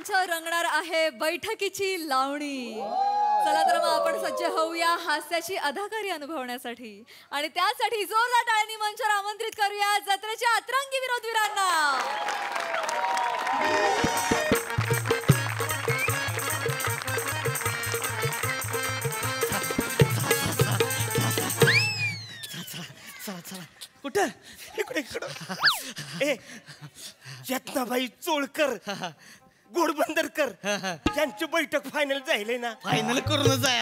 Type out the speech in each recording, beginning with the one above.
मंच रंगणार आहे बैठकीची लावणी. चला तर मग आपण सज्ज होऊया हास्याची अदाकारी अनुभवण्यासाठी आणि त्यासाठी जोरदार टाळ्यांनी मंचावर आमंत्रित करूया जत्रेच्या अतरंगी विनोदवीरांना. कुठं इकडे इकडं ए यत्नाबाई चोळकर गोडबंदरकर यांची बैठक फायनल जायले ना. फायनल करून जाय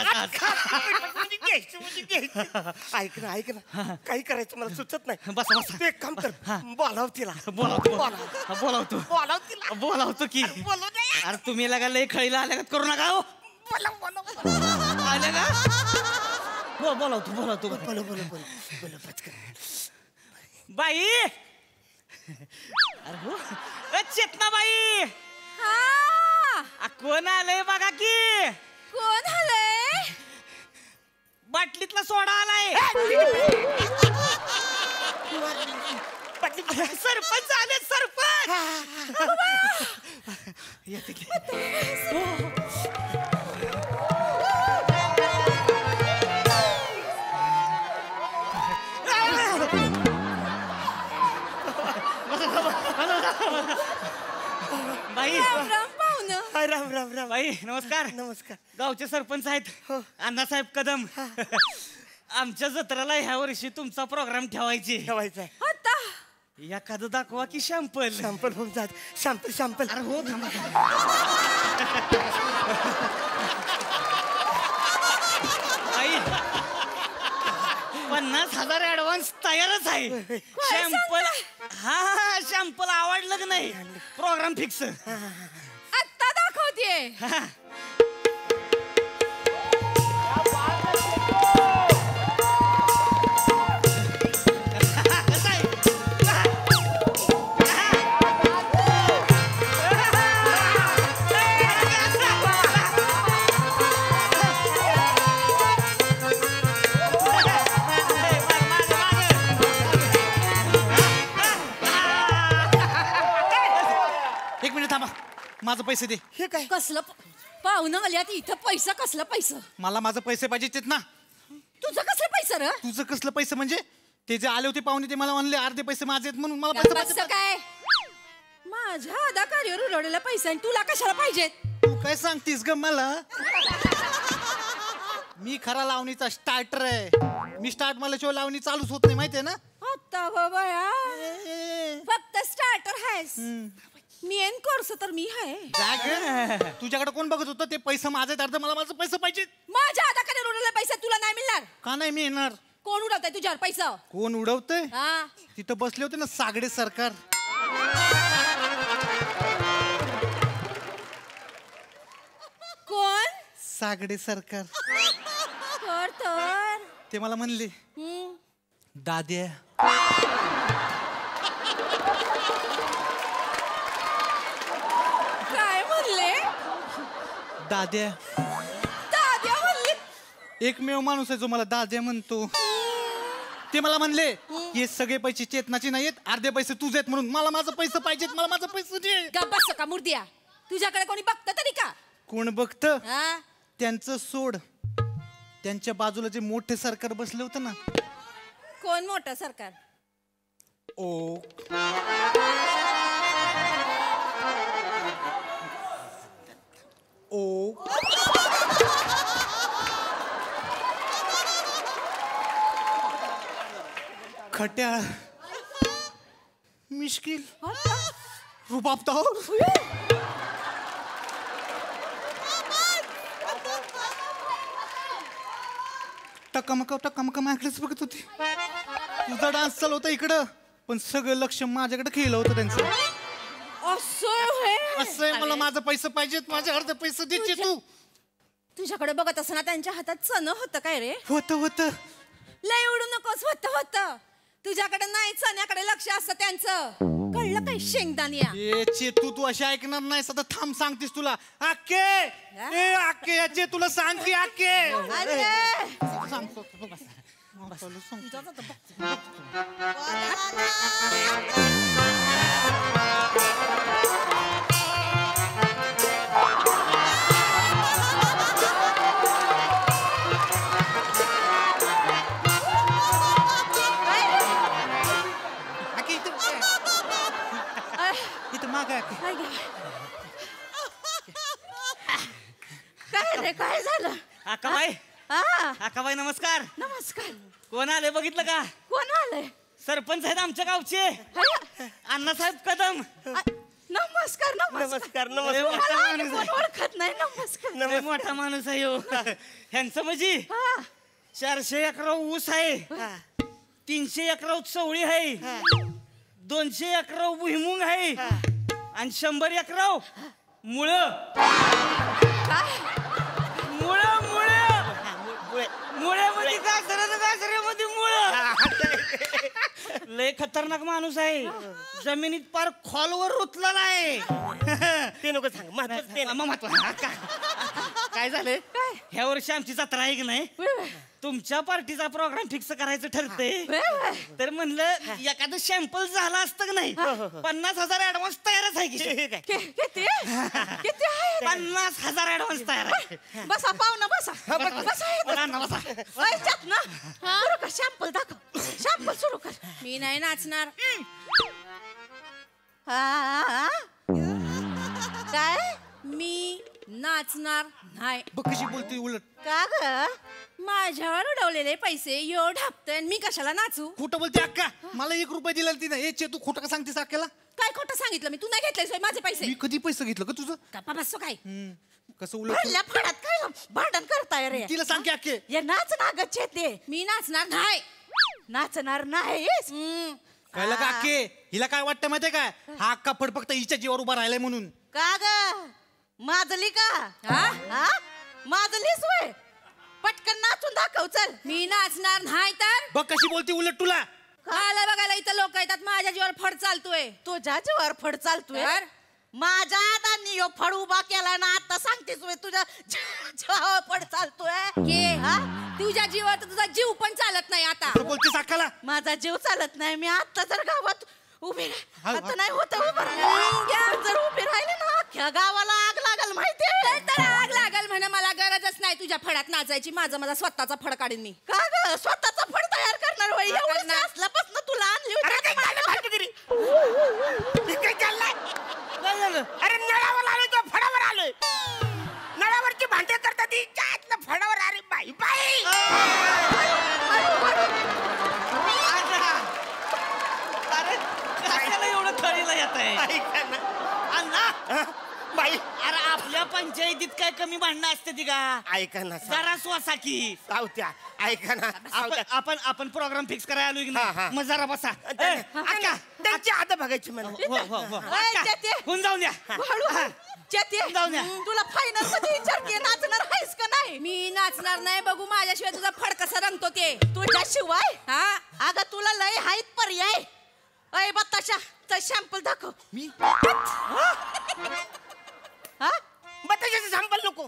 ऐक ना ऐक ना काही करायचं मला सुचत नाही. बसा बसा तू एक काम कर बोलाव तिला बोलावतो बोलावतो की अरे तुम्ही लगा लय खळीला आल्या करू नका हो. आल्या का बोलावतो बाई. अरे हो चेतना बाई कोण आलंय बघा की. कोण आलंय? बाटलीतला सोडा आलाय. सरपंच आले सरपंच. बाई राम राम राम बाई नमस्कार. नमस्कार. गावचे सरपंच आहेत अण्णासाहेब कदम. आमच्या जत्राला ह्या वर्षी तुमचा प्रोग्राम ठेवायचा आता एखादं दाखवा की शॅम्पल. शॅम्पल होऊन जात. शॅम्पल अरे हो बाई 50,000 ऍडव्हान्स तयारच आहे. शॅम्पल हा शॅम्पल आवडलं की नाही प्रोग्राम फिक्स. आता दाखवते. माझं पैसे दे. हे काय कसलं पाहुणं आल्यात इथं पैसा कसलं पैसा. मला माझं पैसे पाहिजेत ना. तुझं कसलं पैसा र? तुझं कसलं पैसे म्हणजे ते जे आले होते पाहुणे ते मला म्हणले अर्धे पैसे माझे आहेत म्हणून मला पैसे पाहिजे. काय माझ्या अदाकारीवर उडवलेला पैसा आणि तुला कशाला पाहिजेत? तू काय सांगतीस ग मला. मी खरा लावणीचा स्टार्टर आहे. मी स्टार्ट मला शिवाय लावणी चालूच होत नाही माहितीये ना. आता बाबा फक्त स्टार्टर आहेस. मेन कोर्स तर मी आहे. तुझ्याकडे कोण बघत होतं ते पैसे माझे अर्ध मला माझं पैसे पाहिजे. माझ्या हाताकडे उडवलेला पैसा तुला नाही मिळणार. का नाही मिळणार? कोण उडवतंय तुझ्यावर पैसा? कोण उडवतंय? तिथं बसले होते ना सागडे सरकार. कोण? सागडे सरकार. तर ते मला म्हणले दाद्या दाद्या म्हणले. एकमेव माणूस आहे जो मला दाद्या म्हणतो. ते मला म्हणले हे सगळे पैसे चेतनाचे नाहीयेत अर्धे पैसे तुझे आहेत म्हणून मला माझं पैसे पाहिजेत. मला माझं पैसे दे. गप्प का मुर्द्या. तुझ्याकडे कोणी बघतं तरी का? कोण बघतं? त्यांचं सोड. त्यांच्या बाजूला जे मोठे सरकार बसले होते ना. कोण मोठं सरकार? ओ ओ खट्याळ मिश्किल रुबाबदार टकामका माझ्याकडेच बघत होती. तुझा डान्स चालू होता इकडं पण सगळं लक्ष माझ्याकडे खेळलं होतं त्यांचं. असं मला माझं पैसे पाहिजेत. माझे अर्धे पैसे द्यायचे. तू तुझ्याकडे बघत असताना त्यांच्या हातात चण होतं काय रे? होतं लय उडू नकोस. होतं तुझ्याकडे नाही चण्याकडे लक्ष असतं त्यांचं. कळलं काय शेंगदानिया? चेतू तू अशी ऐकणार नाही. सदा थांब सांगतेस तुला. आके याचे तुला सांग की आके सांगतो. काय रे काय झालं? आकाबाई हा आकाबाई नमस्कार. नमस्कार. कोण आले बघितलं का? कोण आलंय? सरपंच आहेत आमच्या गावचे अण्णासाहेब कदम. नमस्कार नमस्कार लय नमस्कार मोठा माणूस कोण आहे. ओळखत नाही. नमस्कार. लय मोठा माणूस आहे हो. ह्यांचं म्हणजे हा 400 एकरा ऊस आहे, 300 एकरा चवळी आहे, 200 एकरा भुईमुंग आहे आणि 100 एकरा मुळ मुळ मुळ मुळ्यामध्ये गाजरामध्ये मुळ. लय खतरनाक माणूस आहे. जमिनीत पार खोलवर रुतलेला आहे. ते नको सांग महत्वाचं ते नाही. काय झालंय? ह्या वर्षी आमची जत्रा आहे की नाही, तुमच्या पार्टीचा प्रोग्राम फिक्स करायचं ठरतंय. तर म्हणलं एखादं सॅम्पल झालं असतं की नाही, 50,000 ऍडव्हान्स तयारच आहे की. किती किती आहे? 50,000 ऍडव्हान्स तयार आहे. बसा पाहुणा बसा. बसा ना, बसा. ऐच्यात ना सुरू कर. शॅम्पल दाखव. शॅम्पल सुरू कर. मी नाही नाचणार. हा काय? मी नाचणार नाही. बघ कशी बोलते उलट. का ग? माझ्यावर उडवलेले पैसे यो ढापतोय आणि मी कशाला नाचू? खोटं बोलते अक्का. मला 1 रुपया दिला तिने. ए तू खोटं का सांगतेस अक्काला? काय खोटं सांगितलं मी? तू नाही घेतलंय माझे पैसे? मी कधी पैसे घेतलं का तुझं? गप्पा बसतो काय? कसं उलट भरल्या फडात काय भांडण करताय रे? तिला सांग की अक्के. ये नाच नागच ते. मी नाचणार नाही. नाचणार नाहीस? कळलं का अक्के? हिला काय वाटतं माहितीये काय? हा अक्का फड फक्त हिच्या जीवावर उभा राहिलाय म्हणून. का ग? माजली का? हा माजलीस वय? पटकन नाचून दाखव चल. मी नाचणार नाही तर बघ कशी बोलते उलट तुला. मला बघायला इथं लोक येतात. माझ्या जीवावर फड चालतोय. तुझ्या जीवावर फड चालतोय. तर? माझ्या दादांनी यो फड उभा केलाय ना. आता सांगतेस वय तुझ्या जीवावर फड चालतोय. ये हा? तुझ्या जीवावर तर तुझा जीव पण चालत नाही आता. कसं बोलतेस अक्काला? माझा जीव चालत नाही. मी आता जर गावात उभी हा, आता नाही होत उभं राहिलं. जर उभी राहिले ना अख्ख्या गावाला आग लागल माहितीये. तर आग लागल म्हणे. मला गरजच नाही तुझ्या फडात नाचायची. माझा स्वतःचा फड काढीन मी. का ग? स्वतःचा फड तयार करणार वय? एवढं करणार. असल्यापासून तुला आणली होती. अरे काय झालं फालतूगिरी? हे काय चाललंय? काय झालं? अरे नळावर आलोय तो फडावर आलोय. नळावरची भांडे करतात ती त्यातलं फडावर. अरे बाई बाई अरे कशाला एवढं खरीला येत आहे? ऐका ना. अण्णा बाई अरे आपल्या पंचायतीत काय कमी भांडणं असते ती का? ऐका ना जरा श्वासा की. सावत्या ऐका ना आपण प्रोग्राम फिक्स करायला आलोय की हा, हा. नाही? मग जरा बसा. अक्का त्यांची आता बघायची मला. ऐ, चेते. होऊन जाऊन द्या. हळू चेते. जाऊन द्या. तुला फायनल मध्ये विचार की नाचणार आहेस का नाही? मी नाचणार नाही. बघू माझ्याशिवाय तुझा फड कसा रंगतो ते. तुझ्याशिवाय हा अगं तुला लय हायत पर्याय. अय बताशा तर शॅम्पल दाखव. मी हा बताशाचं संपल नको.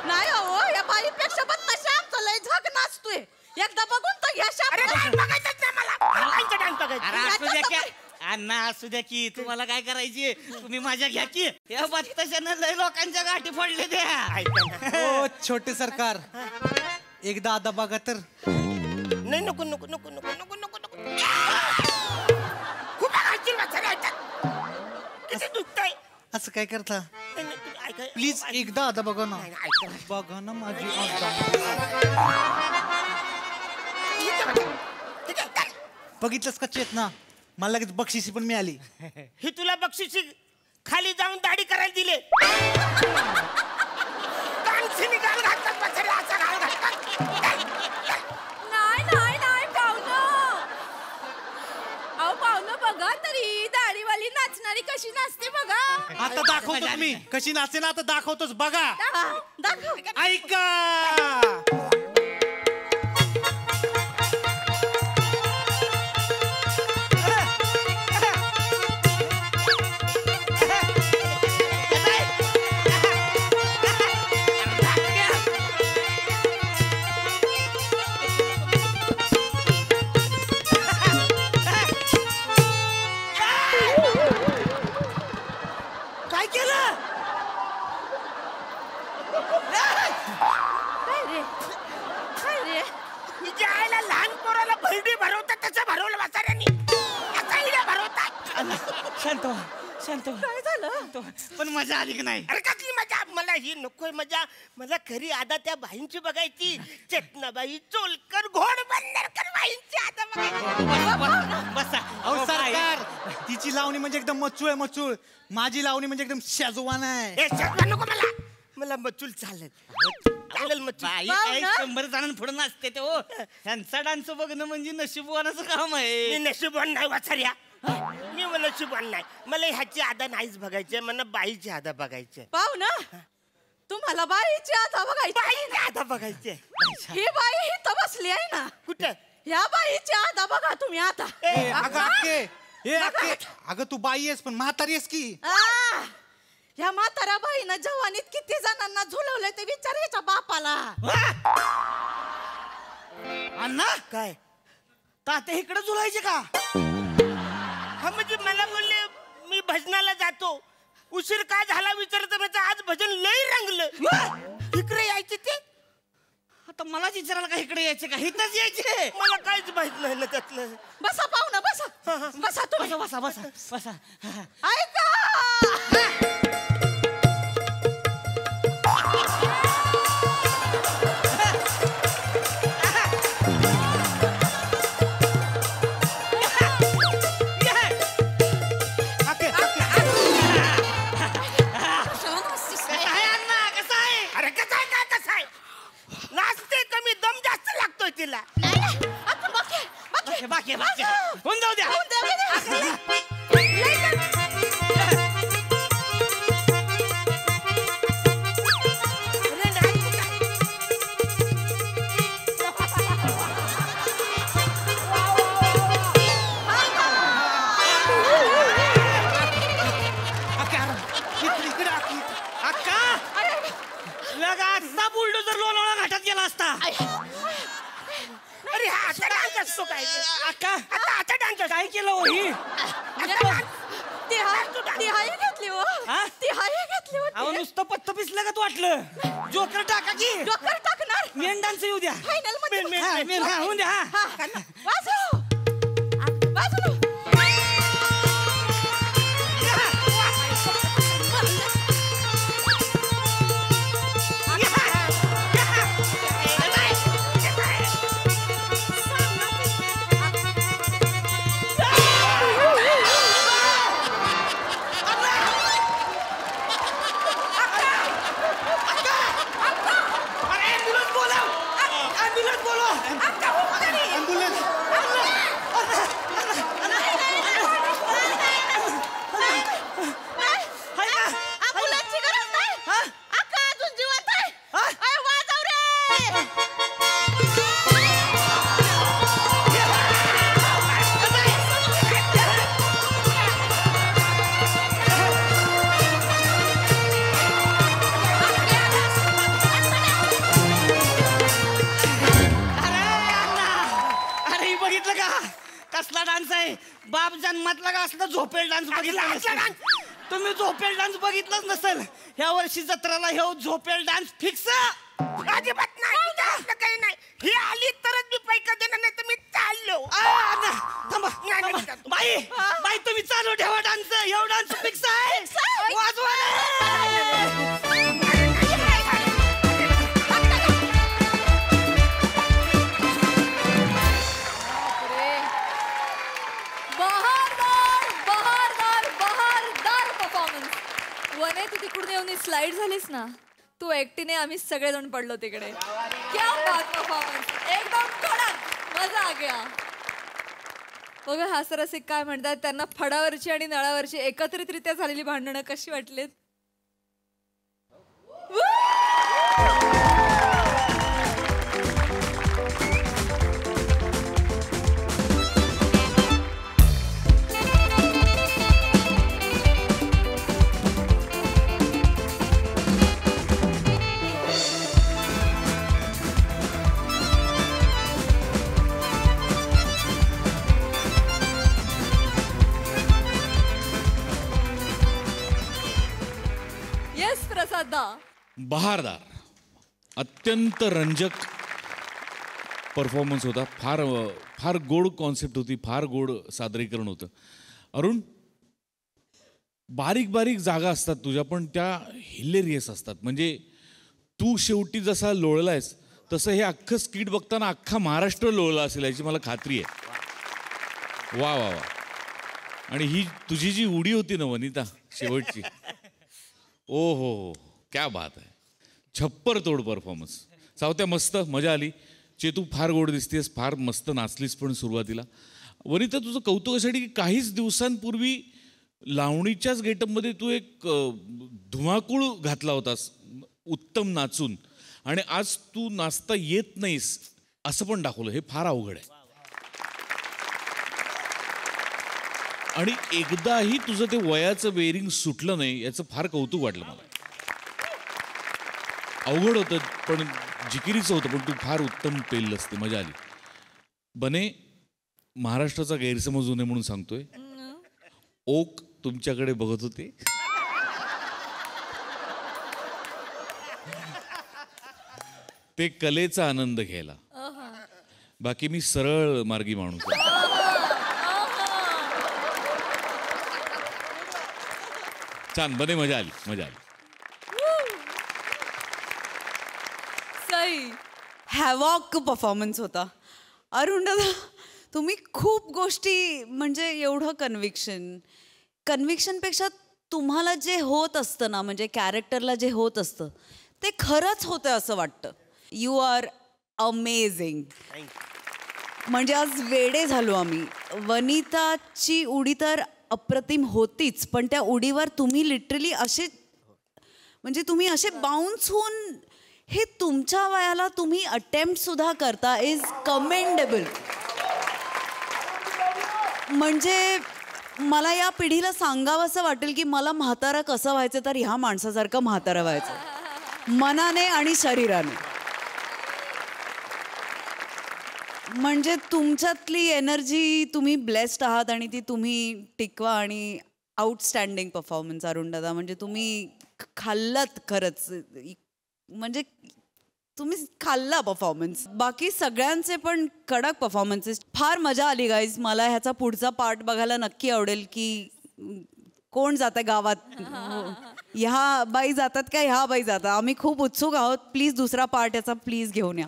नाही हो या बाईपेक्षा बताशा आमचा लय झग नाचतोय. एकदा बघून तर घ्या अरे शॅम्पल. डान्स बघायचंच नाही मला. बाईंचा डान्स बघायचा. अरे असू द्या की अण्णा असू द्या की. तुम्हाला काय करायची? तुम्ही माझ्या घ्या की. या बत्ताशानं लय लोकांच्या गाठी फोडले द्या. ऐका ना. ओ छोटे सरकार, एकदा आता बघा तर. नाही नको नको नको नको नको नको नको. खूप आगाऊची वाचायला येतात. किती दुखतंय. असं काय करता? नाही, नाही, तुम्ही ऐका. प्लीज एकदा आता बघा ना. नाही, ऐका ना. बघा ना माझी आता. ठीक आहे, काय? बघितलंस का चेतना? मला लगेच बक्षिसी पण मिळाली. ही तुला बक्षिसी खाली जाऊन दाढी करायला दिले. कानशिनी गाल घालतात बसायला असा गाल घालतात. नाही नाही नाही पाहुणं. अहो पाहुणं बघा तरी दाढीवाली नाचणारी कशी नाचते बघा. आता दाखवतो मी कशी नाचे ना. आता दाखवतोच बघा. दाखव. ऐका. काय केलं? काय रे काय रे? तिच्या आईला लहान पोराला भरडी भरवतात तसं भरवलं वाचाऱ्यांनी. असा इड्या भरवतात. शांत व्हा. शांत हो. काय झालं शांत हो. पण मजा आली की नाही? अरे कसली मजा, मला ही नकोय मजा. मला खरी आदा त्या बाईंची बघायची. चेतनाबाई, चोलकर, घोडबंदरकर बाईंची आदा बघायची. बसा. अहो सरकार, तिची लावणी म्हणजे एकदम मचूळ आहे, मचूळ. माझी लावणी म्हणजे एकदम शेजवान आहे. हे शेजवान नको मला. मला मचूल चालेल. चालेल मचूल. बाई पाहू काय ना. 100 जणांना पुढे नाचते ते हो. त्यांचा डान्स बघणं म्हणजे नशीबवानाचं काम आहे. मी नशीबवान नाही वाचार्या. मी नशीबवान नाही. मला ह्याची आदा नाहीच बघायची, मला बाईची आदा बघायची. पाहू ना तुम्हाला बाईची आता बघायची बाईची आदा बघायची. ही बाई इथं बसली आहे ना, कुठं? ह्या बाईची आता बघा तुम्ही आता. ए, अगं अक्के, ए अक्के, अगं तू बाई आहेस पण म्हातारी आहेस की. आ, ह्या म्हाताऱ्या बाईनं जवानीत किती जणांना झुलवलंय ते विचारायच्या बापाला. अण्णा काय? तात्या इकडे झुलायचे का? हा म्हणजे मला बोलले मी भजनाला जातो, उशीर का झाला विचारत म्हणजे आज भजन लय रंगलं. इकडे यायचे ते. आता मलाच विचारायला का इकडे यायचे का? इथंच यायचे. मला काहीच माहित नाही ना त्यातलं. बसा पाहू ना, बसा बसा तुम्ही. बसा बसा बसा बसा. ऐका अक्के, अक्के. कसं आहे अण्णा, कसं आहे? अरे कसं आहे काय कसं आहे? नाचते कमी, दम जास्त लागतोय तिला. बाकी होऊन जाऊ द्या. अरे नाही काय. अक्के, अरे, इकडे अक्के. अक्का लगा आजचा बुलडोजर लोणावळा घाटात गेला असता. अरे हा असा डान्स असतो काय? अक्का आता आता डान्स काय केलं हो ही? ती हाय घेतली हो, हा? ती हाय घेतली अहो होती. नुसतं पत्त पिसलं का तू वाटलं? जोकर टाका की. डोक्यावर टाकणार मेन डान्स येऊ द्या. फायनल मध्ये. हा, मेन हा होऊन द्या हा. हा, वाजव. वाजव. अरे ॲम्ब्युलन्स बोलव. ॲम्ब्युलन्स बोलव. ॲम्ब्युलन्स. हाय का? अँब्युलन्सची गरज नाही. हा? अक्का अजून जिवंत आहे. हा? अय, वाजव रे. अरे अण्णा, अरे ही बघितलं का? कसला डान्स आहे? बाप जन्मातला का असला झोपेल डान्स बघितला असला नसेल. तुम्ही झोपेल डान्स बघितलाच नसेल. ह्या वर्षी जत्राला हे झोपेल डान्स फिक्स. अजिबात नाही, जास्त काही नाही. ही आली तरच मी पैका देणार, नाही तर मी चाललो. थांबा नाही, थांबा. नाही. बाई बाई तुम्ही चालू ठेवा डान्स. एवढा डान्स फिक्स आहे. वाजवा रे. बहारदार बहारदार बहारदार परफॉर्मन्स. वने तू तिकडून येऊन स्लाइड झालीस ना, तू एकटीने आम्ही सगळेजण पडलो तिकडे. क्या बात परफॉर्मन्स, एकदम कडक, मजा आ गया. बघा हास्यरसिक काय म्हणतात, त्यांना फडावरची आणि नळावरची एकत्रितरित्या झालेली भांडणं कशी वाटलीत? येस प्रसाद दा. बहारदार, अत्यंत रंजक परफॉर्मन्स होता. फार फार गोड कॉन्सेप्ट होती, फार गोड सादरीकरण होतं. अरुण, बारीक बारीक जागा असतात तुझ्या, पण त्या हिलेरियस असतात. म्हणजे तू शेवटी जसा लोळलायस तसं हे अख्खं स्किट बघताना अख्खा महाराष्ट्र लोळला असेल याची मला खात्री आहे. वा वा वा. आणि ही तुझी जी उडी होती ना वनिता शेवटची, ओ हो, क्या बात आहे. छप्पर तोड परफॉर्मन्स. सावत्या मस्त मजा आली. चेतू फार गोड दिसतेस, फार मस्त नाचलीस पण सुरुवातीला. वनिता तुझं कौतुक यासाठी की काहीच दिवसांपूर्वी लावणीच्याच गेटअपमध्ये तू एक धुमाकूळ घातला होतास उत्तम नाचून, आणि आज तू नाचता येत नाहीस असं पण दाखवलं. हे फार अवघड आहे. आणि एकदाही तुझं ते वयाचं बेरिंग सुटलं नाही याचं फार कौतुक वाटलं मला. अवघड होतं पण जिकिरीचं होतं, पण तू फार उत्तम पेललंस, ते मजा आली. बने, महाराष्ट्राचा गैरसमज होऊ नये म्हणून सांगतोय, ओक तुमच्याकडे बघत होते. ते कलेचा आनंद घ्यायला. बाकी मी सरळ मार्गी माणूस आहे. छान बने, मजा आली, मजा आली. सई. हॅवॉक परफॉर्मन्स होता. अरुण दादा, तुम्ही खूप गोष्टी, म्हणजे एवढं कन्व्हिक्शनपेक्षा तुम्हाला जे होत असतं ना, म्हणजे कॅरेक्टरला जे होत असतं ते खरंच होतं असं वाटतं. You are amazing. म्हणजे आज वेडे झालो आम्ही. वनिताची उडी तर अप्रतिम होतीच, पण त्या उडीवर तुम्ही लिटरली असे, म्हणजे तुम्ही असे बाउन्स होऊन, हे तुमच्या वयाला तुम्ही अटेम्प्ट सुद्धा करता इज कमेंडेबल. म्हणजे मला या पिढीला सांगावं असं वाटेल की मला म्हातारा कसं व्हायचं, तर ह्या माणसासारखं म्हातारा व्हायचं मनाने आणि शरीराने. म्हणजे तुमच्यातली एनर्जी, तुम्ही ब्लेस्ड आहात आणि ती तुम्ही टिकवा. आणि आउटस्टँडिंग परफॉर्मन्स अरुण दादा. म्हणजे तुम्ही खाल्लात खरंच, म्हणजे तुम्ही खाल्ला परफॉर्मन्स. बाकी सगळ्यांचे पण कडक परफॉर्मन्सेस. फार मजा आली गाईज. मला ह्याचा पुढचा पार्ट बघायला नक्की आवडेल की कोण जात आहे गावात, ह्या बाई जातात का ह्या बाई जातात. आम्ही खूप उत्सुक आहोत. प्लीज दुसरा पार्ट याचा प्लीज घेऊन या.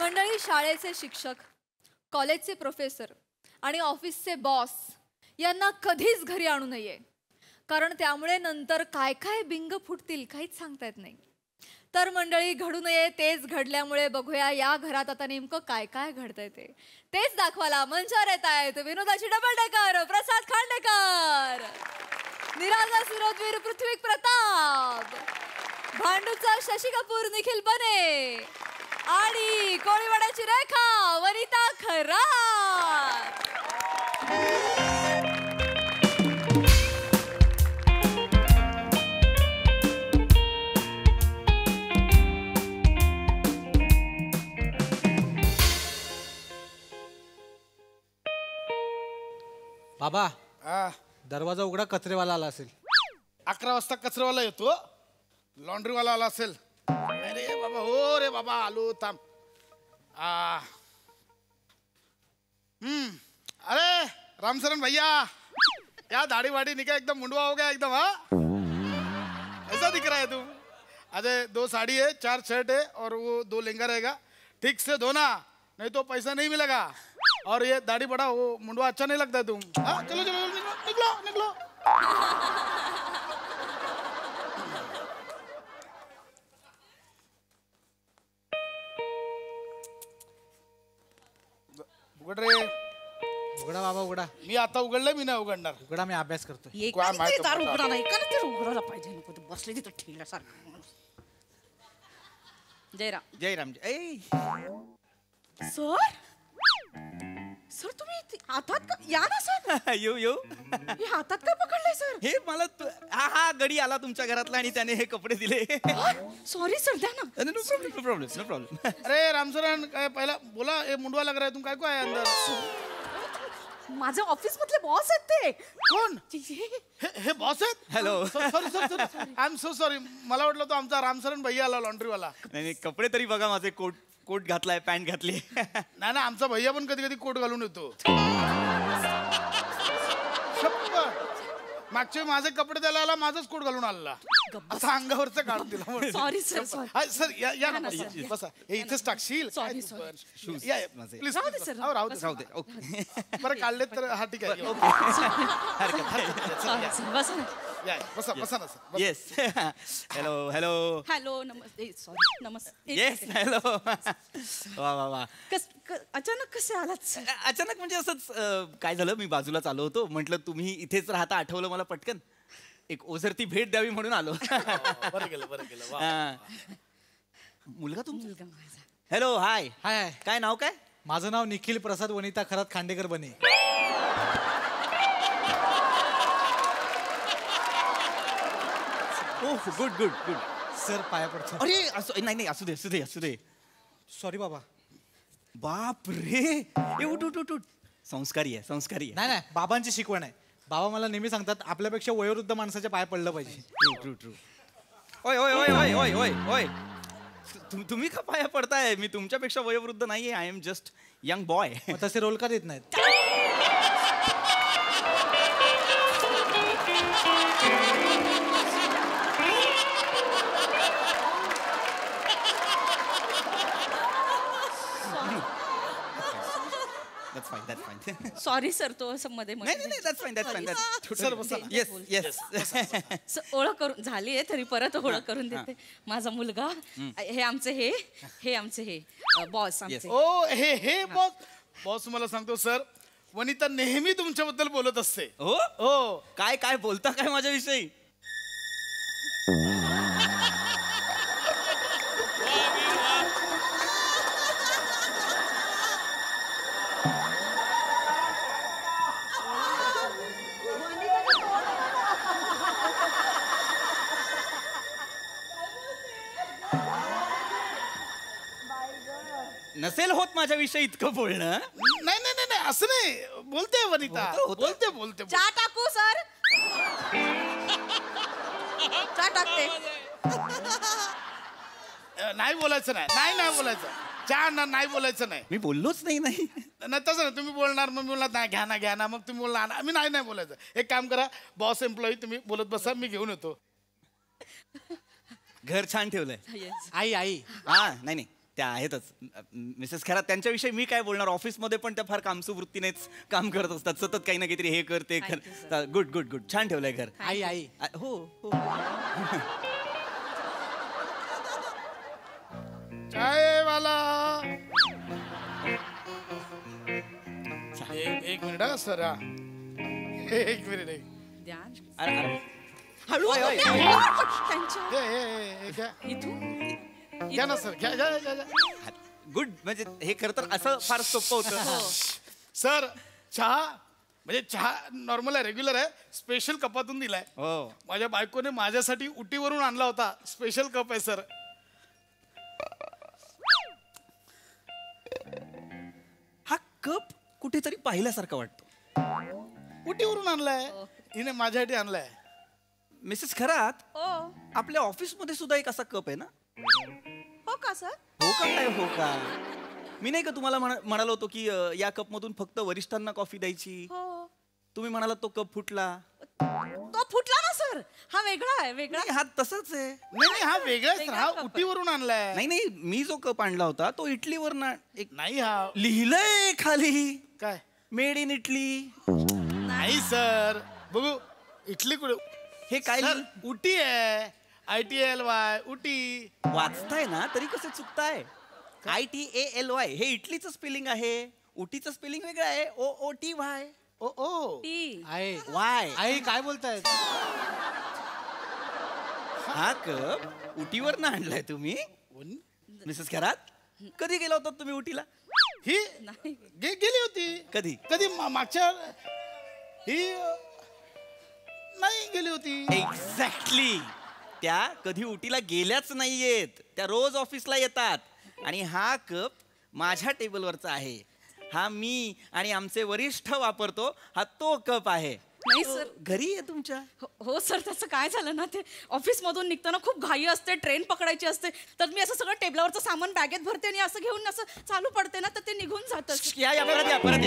मंडळी, शाळेचे शिक्षक, कॉलेजचे प्रोफेसर आणि ऑफिसचे बॉस यांना कधीच घरी आणू नये, कारण त्यामुळे नंतर काय काय बिंग फुटतील काहीच सांगता येत नाही. तर मंडळी, घडू नये तेच घडल्यामुळे बघूया या घरात आता नेमकं काय काय घडतंय तेच दाखवायला मंचावर येत आहेत विनोदाची डबल डेकर प्रसाद खांडेकर, निराजा सुरतवीर पृथ्वी प्रताप, भांडूचा शशी कपूर निखिल बने आणि कोळीवाड्याची रेखा वनिता खरात. बाबा, दरवाजा उघडा, कचरेवाला आला असेल. 11 वाजता कचरेवाला येतो, लॉन्ड्रीवाला आला असेल. अरे बाबा, हो रे बाबा, आलो, थांब. अरे रामचरण भैया, क्या दाढ़ी वाड़ी निकल एकदम मुंडवा हो गया एकदम. हाँ, ऐसा दिख रहा है तू. अरे 2 साड़ी है, 4 शर्ट है और वो 2 लहंगा रहेगा. ठीक से धोना, नहीं तो पैसा नहीं मिलेगा. और ये दाढ़ी बड़ा, वो मुंडवा अच्छा नहीं लगता है तुम. हाँ, चलो चलो निकलो निकलो. उघड रे. उघडा बाबा, उघडा. मी आता उघडलंय, मी नाही उघडणार. उघडा, मी अभ्यास करतोय. काय माहिती दार उघडा नाही का, ते उघडायला पाहिजे. नको ते बसले तिथं ठेल्यासारखं. जयराम. जयराम. सर, सर तुम्ही हातात का, या ना सर. येऊ हे हातात का पकडलंय सर? हे मला हा गडी आला तुमच्या घरातला आणि त्याने हे कपडे दिले. सॉरी सर, द्या ना. No problem. अरे रामचरण, काय पहिला बोला. ये मुंडवा लग रहा है, तुम काय को आया अंदर? माझ्या ऑफिस मधले बॉस आहेत ते. कोण? हे बॉस आहेत? Hello. Sorry sorry, I am so sorry. मला वाटलं तो आमचा रामचरण भैया आला, लॉन्ड्रीवाला. नाही, कपडे तरी बघा माझे. कोट कोट घातलाय, पॅन्ट घातली. नाही ना, आमचा भैया पण कधी कधी कोट घालून येतो. मागचे माझे कपडे द्यायला आला, माझाच कोट घालून आला. आता अंगावरचं काढून दिला. Sorry sir, sorry. सर या ना, बसा. हे इथेच टाकशील. सॉरी. प्लीज राहू दे, सर. राहू दे. ओके. बरं काढले तर हा ठीक आहे. सॉरी सर, बसा ना. बसा ना sir. Yes. Hello hello. Hello, namaste. Sorry, namaste. Yes hello. वा वा वा. अचानक कसे आलात सर? अचानक म्हणजे असंच काय झालं, मी बाजूला चाललो होतो, म्हटलं तुम्ही इथेच राहता, आठवलं मला पटकन, एक ओझरती भेट द्यावी म्हणून आलो. बरं केलं. हा. मुलगा तुमचा? मुलगा माझा. हॅलो, हाय. हाय, काय नाव काय? माझं नाव निखिल प्रसाद वनिता खरात खांडेकर बने. ओह, गुड गुड गुड. सर पाया पडतो. अरे नाही असू दे. सॉरी बाबा. बाप रे. उठ उठ उठ उठ. संस्कारी आहे. नाही बाबांची शिकवण आहे. बाबा मला नेहमी सांगतात आपल्यापेक्षा वयोवृद्ध माणसाच्या पाय पडलं पाहिजे. ट्रू. ओय. तुम्ही का पाया पडताय? मी तुमच्यापेक्षा वयोवृद्ध नाहीये. I am just young boy. मग तसे रोल का देत नाहीत? That's fine. सॉरी सर, तो असं मध्ये नाही, that's fine. सर बसा ना. Yes. ओळख करून झाली आहे, तरी परत ओळख करून देते. माझा मुलगा, हे आमचे हे बॉस आमचे. ओ हे बॉस मला सांगतो सर, वनिता नेहमी तुमच्याबद्दल बोलत असते. हो. काय बोलता काय माझ्याविषयी? नसेल होत माझ्याविषयी इतकं बोलणं. नाही असं नाही. बोलते वनिता, बोलते. चहा टाकू सर? चहा टाकते. नाही बोलायचं. चहा नाही बोलायचं नाही. मी बोललोच नाही. तसं ना, तुम्ही बोलणार, मग मी बोलणार नाही, घ्या ना, मग तुम्ही बोलणार, मी नाही बोलायचं. एक काम करा, बॉस एम्प्लॉई तुम्ही बोलत बसा, मी घेऊन येतो. घर छान ठेवलंय. आई. हा नाही त्या आहेतच मिसेस खरात. त्यांच्याविषयी मी काय बोलणार? ऑफिसमध्ये पण त्या फार कामसू वृत्तीनेच काम करत असतात. सतत काही ना काहीतरी हे कर ते कर. गुड छान ठेवलंय घर. आई. हो. चायवाला. एक मिनिट हा सर. एक मिनिट. अरे हळू. घ्या ना सर, घ्या. गुड. म्हणजे हे खरं तर असं फार सोपं होतं. सर चहा नॉर्मल आहे, रेग्युलर आहे. स्पेशल कपातून दिलाय. हो. माझ्या बायकोने माझ्यासाठी उटीवरून आणला होता. स्पेशल कप आहे सर. हा कप कुठेतरी पाहिल्यासारखा वाटतो. उटीवरून आणलाय हिने, माझ्यासाठी आणलाय. मिसेस खरात, हो. आपल्या ऑफिसमध्ये सुद्धा एक असा कप आहे ना? हो का सर? हो का? मी नाही का तुम्हाला म्हणालो होतो की या कप मधून फक्त वरिष्ठांना कॉफी द्यायची? हो. तुम्ही म्हणालात तो कप फुटला. तो फुटला ना सर. हा वेगळा आहे. नाही, हा तसाच आहे. नाही हा वेगळाच. हा उटीवरून आणलाय. नाही मी जो कप आणला होता तो इटलीवर एक नाही, हा लिहिलंय खाली काय मेड इन इटली. नाही सर, बघू इटली कुठे. हे काय सर उटी आहे. ITLY उटी. वाचताय ना तरी कसे चुकताय? ITALY हे इटलीचं स्पेलिंग आहे. उटीचं स्पेलिंग वेगळं आहे. OOTY. ओ आई. वाय. आई काय बोलताय? हा कप उटीवर ना आणलाय तुम्ही मिसेस खरात? कधी गेला होता तुम्ही उटीला? ही गेली होती. कधी मागच्या ही नाही गेली होती. एक्झॅक्टली. त्या कधी उटीला गेल्याच नाहीयेत. त्या रोज ऑफिसला येतात. आणि हा कप माझ्या टेबलवरचा आहे. हा मी आणि आमचे वरिष्ठ वापरतो. हा तो कप आहे. नाही सर. घरी आहे तुमच्या? हो सर, त्याचं काय झालं ना, ते ऑफिस मधून निघताना खूप घाई असते, ट्रेन पकडायची असते, तर मी असं सगळं टेबलावरचं सामान बॅगेत भरते आणि असं घेऊन असं चालू पडते ना, तर ते निघून जातं. या परत या परत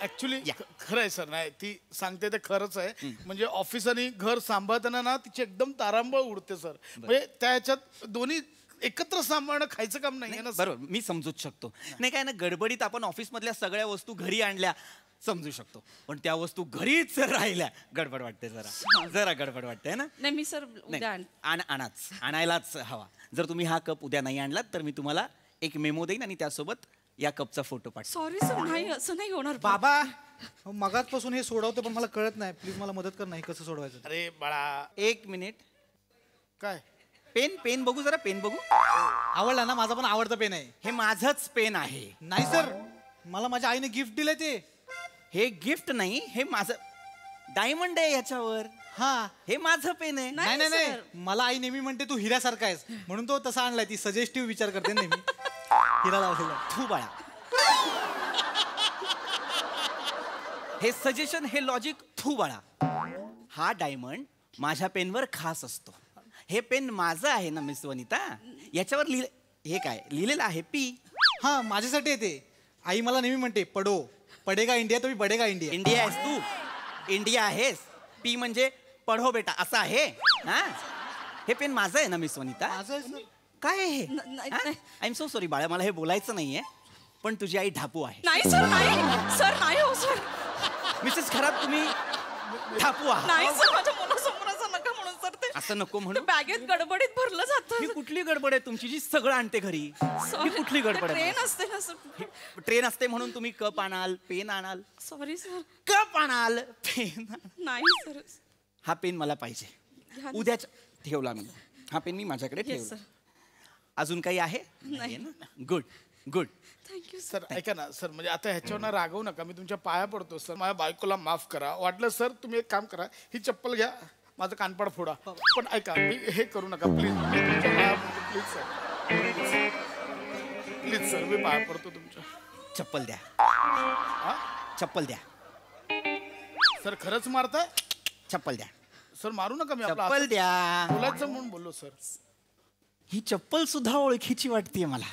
ऍक्च्युली खरं आहे सर. नाही ती सांगते ते खरंच आहे. म्हणजे ऑफिस आणि घर सांभाळताना ना तिची एकदम तारांबळ उडते सर. म्हणजे त्या ह्याच्यात दोन्ही एकत्र सांभाळणं खायचं काम नाही ना. बरोबर, मी समजूच शकतो. नाही काय ना, गडबडीत आपण ऑफिस मधल्या सगळ्या वस्तू घरी आणल्या समजू शकतो, पण त्या वस्तू घरीच राहिल्या गडबड वाटते, जरा गडबड वाटते ना. नाही मी सर उद्या आणायलाच हवा. जर तुम्ही हा कप उद्या नाही आणलात तर मी तुम्हाला एक मेमो देईन आणि त्यासोबत या कपचा फोटो पाठव. सॉरी सर, नाही असं नाही होणार. बाबा मगाचपासून हे सोडवते पण मला कळत नाही. प्लीज मला मदत कर. नाही कसं सोडवायचं? अरे बाळा, 1 मिनिट. काय पेन बघू, जरा पेन बघू. आवडला ना? माझा पण आवडता पेन आहे. हे माझंच पेन आहे. नाही सर, मला माझ्या आईने गिफ्ट दिलंय ते. हे गिफ्ट नाही, हे माझं डायमंड आहे याच्यावर. हा, हे माझं पेन आहे. नाही नाही नाही, मला आई नेहमी म्हणते तू हिऱ्यासारखा आहेस, म्हणून तो तसा आणलाय. ती सजेस्टिव्ह विचार करते नेहमी. हिरा लावलेला. तू बाळा, हे सजेशन, हे लॉजिक तू बाळा. हा डायमंड माझ्या पेनवर खास असतो. हे पेन माझं आहे ना मिस वनिता. याच्यावर हे काय लिहिलेलं आहे? पी. हा, माझ्यासाठी येते. आई मला नेहमी म्हणते पडेगा इंडिया, तुम्ही बडेगा इंडिया. इंडिया आहेस तू, इंडिया आहेस. पी म्हणजे पढो बेटा असं आहे. हा, हे पेन माझं आहे ना मिस वनिता. माझं आहे सर. काय आहे हे? आय एम सो सॉरी बाळा, मला हे बोलायचं नाहीये, पण तुझी आई ढापू आहे. नाही सर, नाही सर, नाही हो सर. मिसेस खराब, तुम्ही ढापू आहात. नाही सर, माझ्या मुलासमोर असं नका म्हणून सर. ते असं नको म्हणून. बॅगेत गडबडीत भरलं जातं. ही कुठली गडबड आहे तुमची जी सगळं आणते घरी? ही कुठली गडबड आहे? ट्रेन असते ना सर. ट्रेन असते म्हणून तुम्ही कप आणाल, पेन आणाल. Sorry sir. कप आणाल, पेन. नाही सर. हा पेन मला पाहिजे. उद्याच ठेवला मी. हा पेन मी माझ्याकडे ठेवला. अजून काही आहे? नाही. Good good. Thank you sir. ऐका ना सर, म्हणजे आता ह्याच्यावर रागवू नका. मी तुमच्या पाया पडतो सर. माझ्या बायकोला माफ करा. वाटलं सर तुम्ही एक काम करा, ही चप्पल घ्या, माझं कानपाड फोडा, पण ऐका मी हे करू नका प्लीज. मी तुमच्या पाया पडतो प्लीज सर. प्लीज सर, मी पाया पडतो तुमच्या. चप्पल द्या. चप्पल द्या सर. खरंच मारताय? चप्पल द्या सर. मारू नका. मी चप्पल द्या. बोलायचं म्हणून बोललो सर. ही चप्पल सुद्धा ओळखीची वाटतेय मला.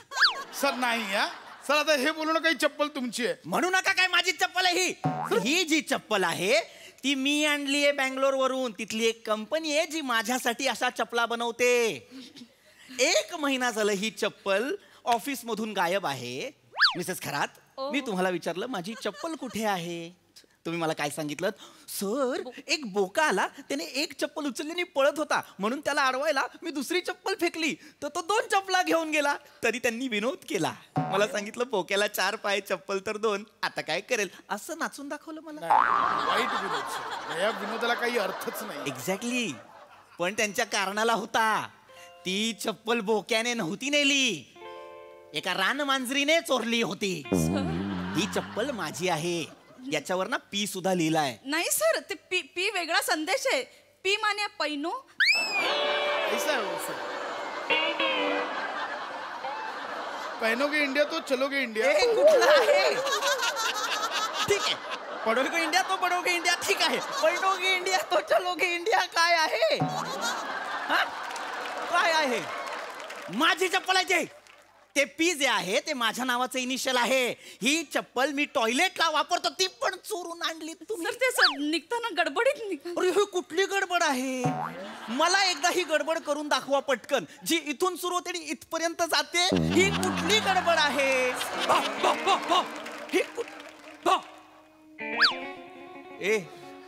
सर नाही या सर, आता हे बोलू नका. ही चप्पल तुमची आहे. म्हणू नका. काय माझी चप्पल आहे ही? ही जी चप्पल आहे ती मी आणली आहे बँगलोर वरून. तिथली एक कंपनी आहे जी माझ्यासाठी अशा चपला बनवते. 1 महिना झालं ही चप्पल ऑफिस मधून गायब आहे. मिसेस खरात, मी तुम्हाला विचारलं माझी चप्पल कुठे आहे, तुम्ही मला काय सांगितलं? सर, एक बोका आला, त्याने एक चप्पल उचलली आणि पळत होता, म्हणून त्याला अडवायला मी दुसरी चप्पल फेकली, तर तो 2 चप्पला घेऊन गेला. तरी त्यांनी विनोद केला. मला सांगितलं बोक्याला 4 पाय, चप्पल तर 2, आता काय करेल, असं नाचून दाखवलं मला. वाईट विनोद सर. या विनोदाला काही अर्थच नाही. एक्झॅक्टली. पण त्यांच्या कारणाला होता. ती चप्पल बोक्याने नव्हती नेली, एका रानमांजरीने चोरली होती. ही चप्पल माझी आहे. याच्यावर ना पी सुद्धा लिहिलाय. नाही सर, ते पी पी वेगळा संदेश आहे. P Mane pano. ऐसा है वो सर. पहनोगे इंडिया तो चलोगे इंडिया. कुठला आहे? ठीक आहे, पडोगे इंडिया तो पडोगे इंडिया, ठीक आहे. पडोगे इंडिया तो चलोगे इंडिया काय आहे? काय आहे? माझी चप्पल आहे. ते पी जे आहे ते माझ्या नावाचं इनिशियल आहे. ही चप्पल मी टॉयलेटला वापरतो, ती पण चोरून आणली तुम्ही. सर, ते निघताना गडबडीत निघाल. अरे ही कुठली गडबड आहे? मला एकदा ही गडबड करून दाखवा पटकन, जी इथून सुरू होते आणि इथपर्यंत जाते. ही कुठली गडबड आहे?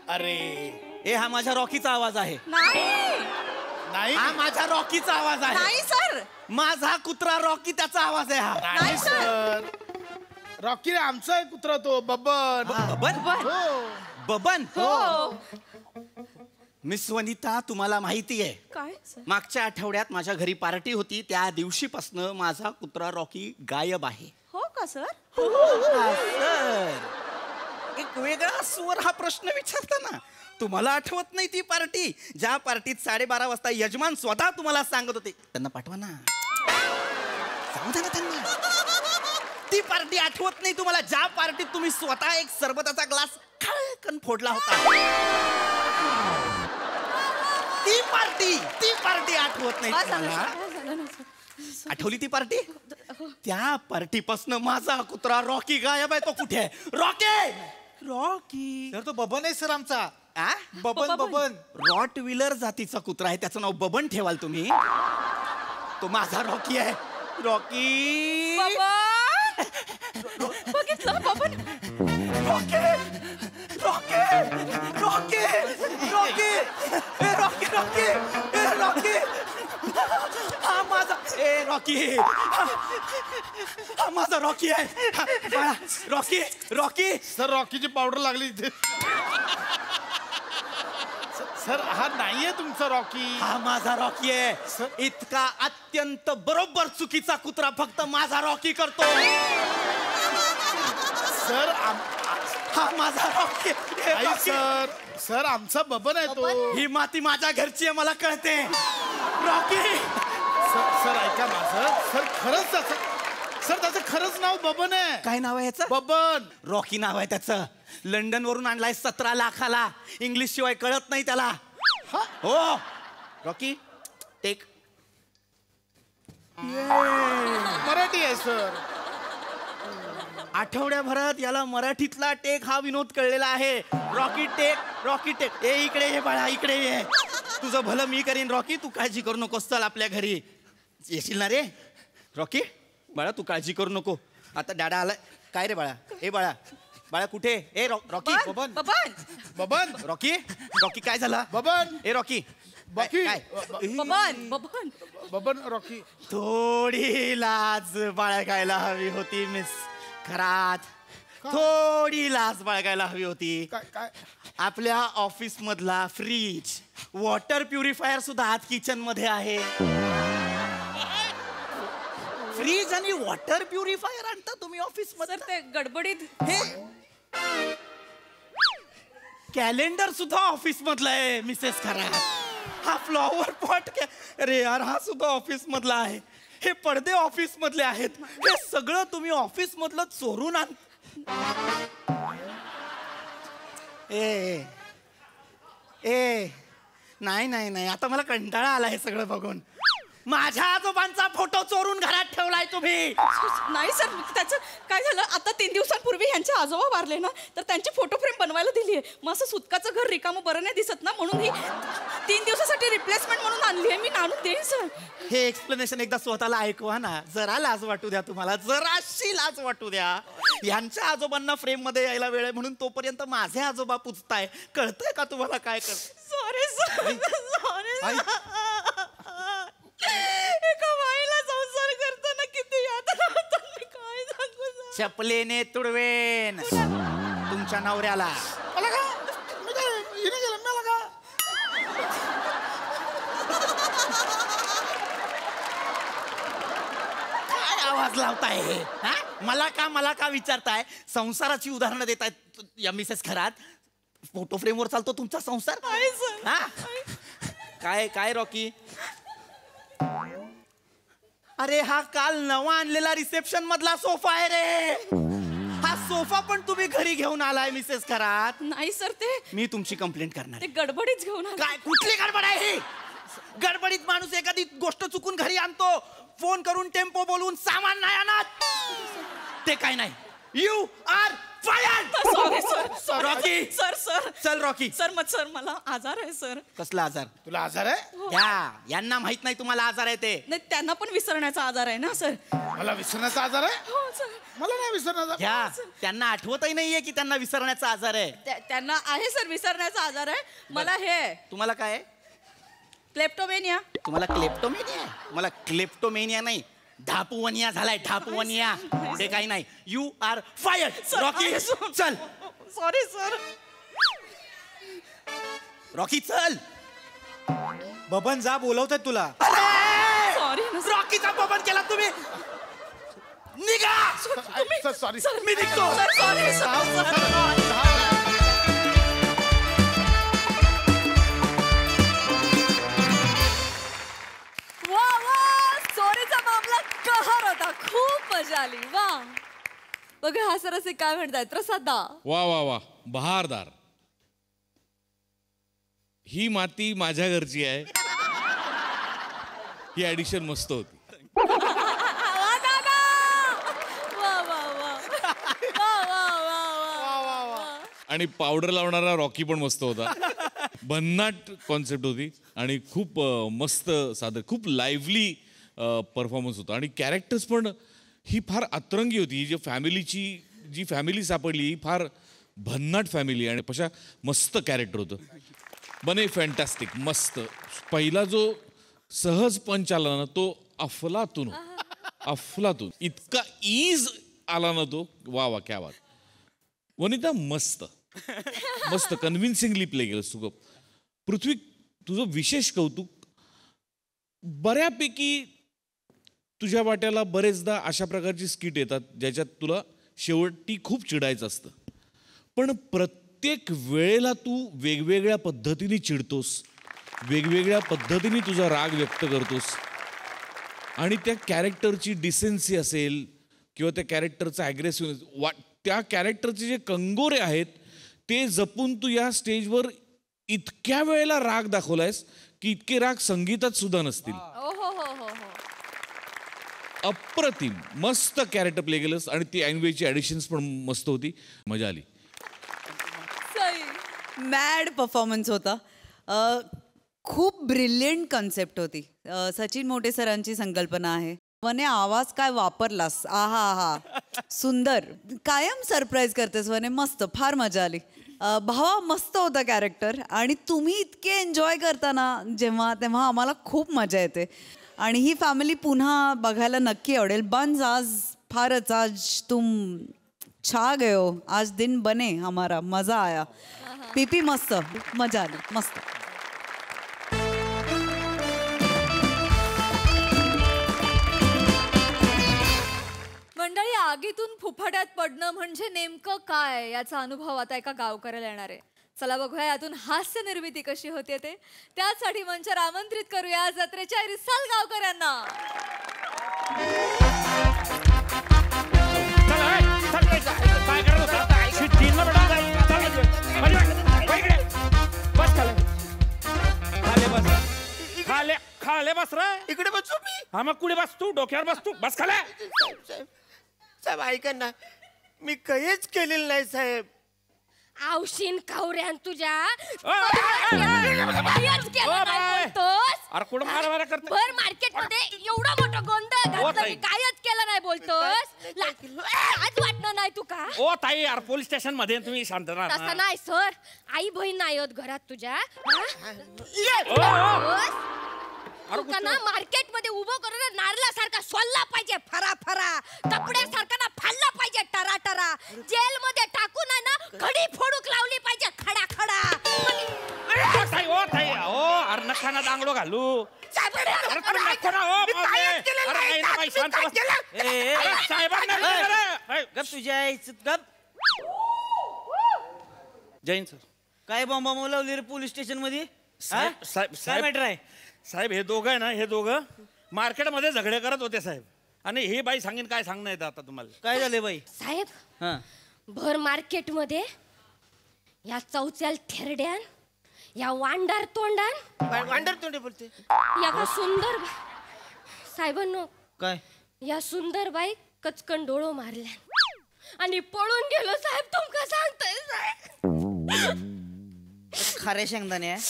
अरे हा माझ्या रॉकीचा आवाज आहे. नाही, हा माझा रॉकीचा आवाज आहे. नाही सर. माझा कुत्रा रॉकी, त्याचा आवाज आहे हा. नाही सर. रॉकी रे, आमचा आहे कुत्रा तो, बबन. बबन. हो. मिस वनिता, तुम्हाला माहिती आहे काय सर? मागच्या आठवड्यात माझ्या घरी पार्टी होती, त्या दिवशीपासून माझा कुत्रा रॉकी गायब आहे. हो का सर? सर, एक वेगळा स्वर हा प्रश्न विचारताना तुम्हाला आठवत नाही ती पार्टी, ज्या पार्टीत 12:30 वाजता यजमान स्वतः तुम्हाला सांगत होते त्यांना पाठवा ना, सांगू द्या ना त्यांना. ती पार्टी आठवत नाही तुम्हाला, ज्या पार्टीत तुम्ही स्वतः एक सरबताचा ग्लास खळकन फोडला होता? ती पार्टी आठवत नाही तुम्हाला? आठवली ती पार्टी? त्या पार्टीपासून माझा कुत्रा रॉकी गायब आहे. तो कुठे आहे? रॉकी तर तो बबन आहे सर आमचा. आ? बबन. रॉट व्हीलर जातीचा कुत्रा आहे, त्याचं नाव बबन ठेवाल तुम्ही? तो माझा रॉकी आहे. रॉकी बघितलं Baban? Rocky Rocky Rocky Rocky ए रॉकी रॉकी ए रॉकी हा माझा ए रॉकी हा माझा रॉकी आहे. रॉकी रॉकी सर रॉकीची पावडर लागली इथे. सर हा नाहीये तुमचा रॉकी. हा माझा रॉकी आहे. इतका अत्यंत बरोबर चुकीचा कुत्रा फक्त माझा रॉकी करतो. सर हा माझा रॉकी. सर सर आमचा बबन आहे तो. ही माती माझ्या घरची आहे, मला कळते. रॉकी सर ऐका माझं. सर खरंच त्याचं खरंच नाव बबन आहे. काय नाव आहे याचं? बबन. रॉकी नाव आहे त्याचं. लंडन वरून आणलाय 17 लाखाला. इंग्लिश शिवाय कळत नाही त्याला. हो रॉकी टेक. मराठी आहे सर. आठवड्याभरात याला मराठीतला टेक हा विनोद कळलेला आहे. Rocky take. ए इकडे ये बाळा, इकडे ये. तुझं भलं मी करीन रॉकी, तू काळजी करू नकोस. चल आपल्या घरी येशील ना रे रॉकी? बाळा तू काळजी करू नको. आता डॅडा आलाय. काय रे बाळा? ए बाळा कुठे? ए रॉकी. बबन. रॉकी काय झालं? बबन. ए रॉकी बाकी बबन रॉकी. थोडी लाज बाळगायला हवी होती मिस खरात. थोडी लाज बाळगायला हवी होती. काय आपल्या ऑफिस मधला फ्रीज, वॉटर प्युरिफायर सुद्धा आज किचन मध्ये आहे. फ्रीज आणि वॉटर प्युरिफायर आणता तुम्ही ऑफिस मध्ये? ते गडबडीत हे कॅलेंडर सुद्धा ऑफिस मधला आहे मिसेस खरात. हा फ्लॉवर पॉट अरे यार हा सुद्धा ऑफिस मधला आहे. हे पडदे ऑफिस मधले आहेत. हे सगळं तुम्ही ऑफिस मधलं चोरून आण. ए ए नाही आता मला कंटाळा आला हे सगळं बघून. माझ्या आजोबांचा फोटो चोरून घरात ठेवलाय तुम्ही. नाही सर, त्याचं काय झालं, आता 3 दिवसांपूर्वी ह्यांचे आजोबा वारले ना, तर त्यांची फोटो फ्रेम बनवायला दिली आहे. मग असं सुतकाचं घर रिकामं बरं नाही दिसत ना, म्हणून ही 3 दिवसासाठी रिप्लेसमेंट म्हणून आणली आहे. मी आणून देईन सर. हे एक्सप्लेनेशन एकदा स्वतःला ऐकवा ना. जरा लाज वाटू द्या तुम्हाला, जराशी लाज वाटू द्या. यांच्या आजोबांना फ्रेम मध्ये यायला वेळ आहे म्हणून तोपर्यंत माझे आजोबा पुजताय. कळतंय का तुम्हाला काय कर? Sorry sir. एका बाईला संसार करताना किती यातना होतात, मी काय सांगू सर. चपलेने तुडवेन तुमच्या नवऱ्याला. मला का मी काय हिने गेलं मला का? काय आवाज लावताय हे? हा? मला का विचारताय? संसाराची उदाहरणं देताय या मिसेस खरात. फोटो फ्रेमवर चालतो तुमचा संसार? नाही सर. हा? काय रॉकी? अरे हा काल नवा आणलेला रिसेप्शन मधला सोफा आहे रे. हा सोफा पण तुम्ही घरी घेऊन आलाय मिसेस खरात. नाही सर, ते मी तुमची कंप्लेंट करणार. ते गडबडीच घेऊन आले. काय कुठली गडबड आहे ही? गडबडीत माणूस एखादी गोष्ट चुकून घरी आणतो, फोन करून टेम्पो बोलवून सामान नाही आणत. ते काय नाही. You are fired. Sorry sir. Rocky sir चल रॉकी. सर मला आजार आहे सर. कसला आजार? तुला आजार आहे? यांना माहित नाही तुम्हाला आजार आहे ते. नाही, त्यांना पण विसरण्याचा आजार आहे ना सर. मला विसरण्याचा आजार आहे? हो सर. मला नाही विसरण्याचा. घ्या, त्यांना आठवतही नाहीये की त्यांना विसरण्याचा आजार आहे. त्यांना आहे सर विसरण्याचा आजार आहे. मला हे तुम्हाला काय आहे? क्लेप्टोमेनिया. तुम्हाला क्लेप्टोमेनिया आहे? मला क्लेप्टोमेनिया नाही, ढापूवनिया झालाय. ढापूवनिया. ते काही नाही. You are fired. रॉकी चल. Sorry sir. रॉकी चल. बबन जा, बोलवतात तुला. सॉरी रॉकीचा बबन केला तुम्ही. निघा. सॉरी. मी निघतो. Sorry sir. वा वा, चोरीचा मामला कहर होता. खूप मजा आली. वा. बघा हा सरसिक काय म्हणतायत. प्रसाद दा. वा वा वा, बहारदार. ही माती माझ्या घरची आहे. ही ऍडिशन मस्त होती. वा दादा! वा वा वा. वा वा वा वा. आणि पावडर लावणारा रॉकी पण मस्त होता. भन्नाट कॉन्सेप्ट होती आणि खूप मस्त सादर, खूप लाईव्हली परफॉर्मन्स होता. आणि कॅरेक्टर्स पण ही फार अतरंगी होती. ही जी फॅमिली सापडली ही फार भन्नाट फॅमिली आणि पशा मस्त कॅरेक्टर होतं. बने फॅन्टॅस्टिक, मस्त. पहिला जो सहज पंच आला ना तो अफलातून, अफलातून इतका ईज आला ना तो. वा वा, क्या बात. वनिता मस्त मस्त कन्व्हिन्सिंगली प्ले केलं तू. पृथ्वी, तुझं विशेष कौतुक. बऱ्यापैकी तुझ्या वाट्याला बरेचदा अशा प्रकारची स्किट येतात ज्याच्यात तुला शेवटी खूप चिडायचं असतं, पण प्रत्येक वेळेला तू वेगवेगळ्या पद्धतीने चिडतोस, वेगवेगळ्या पद्धतीने तुझा राग व्यक्त करतोस. आणि त्या कॅरेक्टरची डिसेन्सी असेल किंवा त्या कॅरेक्टरचा ॲग्रेसिव्ह, त्या कॅरेक्टरचे जे कंगोरे आहेत ते जपून तू या स्टेजवर इतक्या वेळेला राग दाखवलायस की इतके राग संगीतात सुद्धा नसतील. अप्रतिम, मस्त कॅरेक्टर प्ले केलंस आणि ती ऐनवेळची ॲडिशन्स पण मस्त होती. मजा आली. मॅड परफॉर्मन्स होता. खूप ब्रिलियंट कन्सेप्ट होती. सचिन मोटे सरांची संकल्पना आहे. वने आवाज काय वापरलास, आहा आहा, सुंदर. कायम सरप्राईज करतेस वने, मस्त, फार मजा आली. भावा मस्त होता कॅरेक्टर आणि तुम्ही इतके एन्जॉय करताना जेव्हा तेव्हा आम्हाला खूप मजा येते. आणि ही फॅमिली पुन्हा बघायला नक्की आवडेल. बंज आज फारच, आज तुम छा गए हो, आज दिन बने हमारा, मजा आया. पीपी मस्त, मजा आली, मस्त. मंडळी, आगीतून फुफाट्यात पडणं म्हणजे नेमकं काय याचा अनुभव आता एका गावकऱ्याला येणार आहे. चला बघूया यातून हास्य निर्मिती कशी होते ते. त्यासाठी मंचावर आमंत्रित करूया जत्रेच्या रिसाल गावकऱ्यांना. खाले बस रे. इकडे बसू मी. हा मग कुठे बस तू, डोक्यावर बस तू, बस खाले. साहेब ऐका ना, मी काहीच केलेलं नाही साहेब. औशीन खावऱ्यान तुझ्या अरे कुठं मारा करतो. भर मार्केट मध्ये एवढा मोठा गोंधळ घातला, मी कायच केलं नाही बोलतोस. आज वाटणं नाही तू का? ओ ताई, यार पोलीस स्टेशन मध्ये तुम्ही शांत राहा. तसं नाही सर, आई बहीण नाही होत घरात तुझ्या. तुका ना मार्केट मध्ये उभं करून नारळासारखा सोलला पाहिजे, फरा फरा. कपड्यासारखा ना फाडला पाहिजे, टरा टरा. जेल मध्ये टाकून आहे ना खडी फोडूक लावली पाहिजे, खडा खडा. ओ ताई, ओ अरे नका ना दांगडो घालू. अरे तुम्ही नको ना. ओ अरे बाई शांत बस. साहेबांना गप तुझ्या इज्जत गप. जैन सर, काय बॉम्ब लावली रे पोलीस स्टेशन मध्ये? साहेब काय साहेब मॅटर आहे? साहेब हे दोघं आहे ना, हे दोघं मार्केटमध्ये झगडे करत होते साहेब. आणि ही बाई सांगेन काय सांगणं येतं आता तुम्हाला. काय झाले बाई? साहेब, हा, भर मार्केट मध्ये या चौच्याल थेरड्यान, या वांडार तोंडान, वांडर तोंडे बोलते. या का सुंदर साहेबांनो, काय या सुंदर बाई कचकन डोळो मारल्या आणि पळून गेलो साहेब. तुमका सांगताय साहेब. खऱ्या शेंगदाणे आहे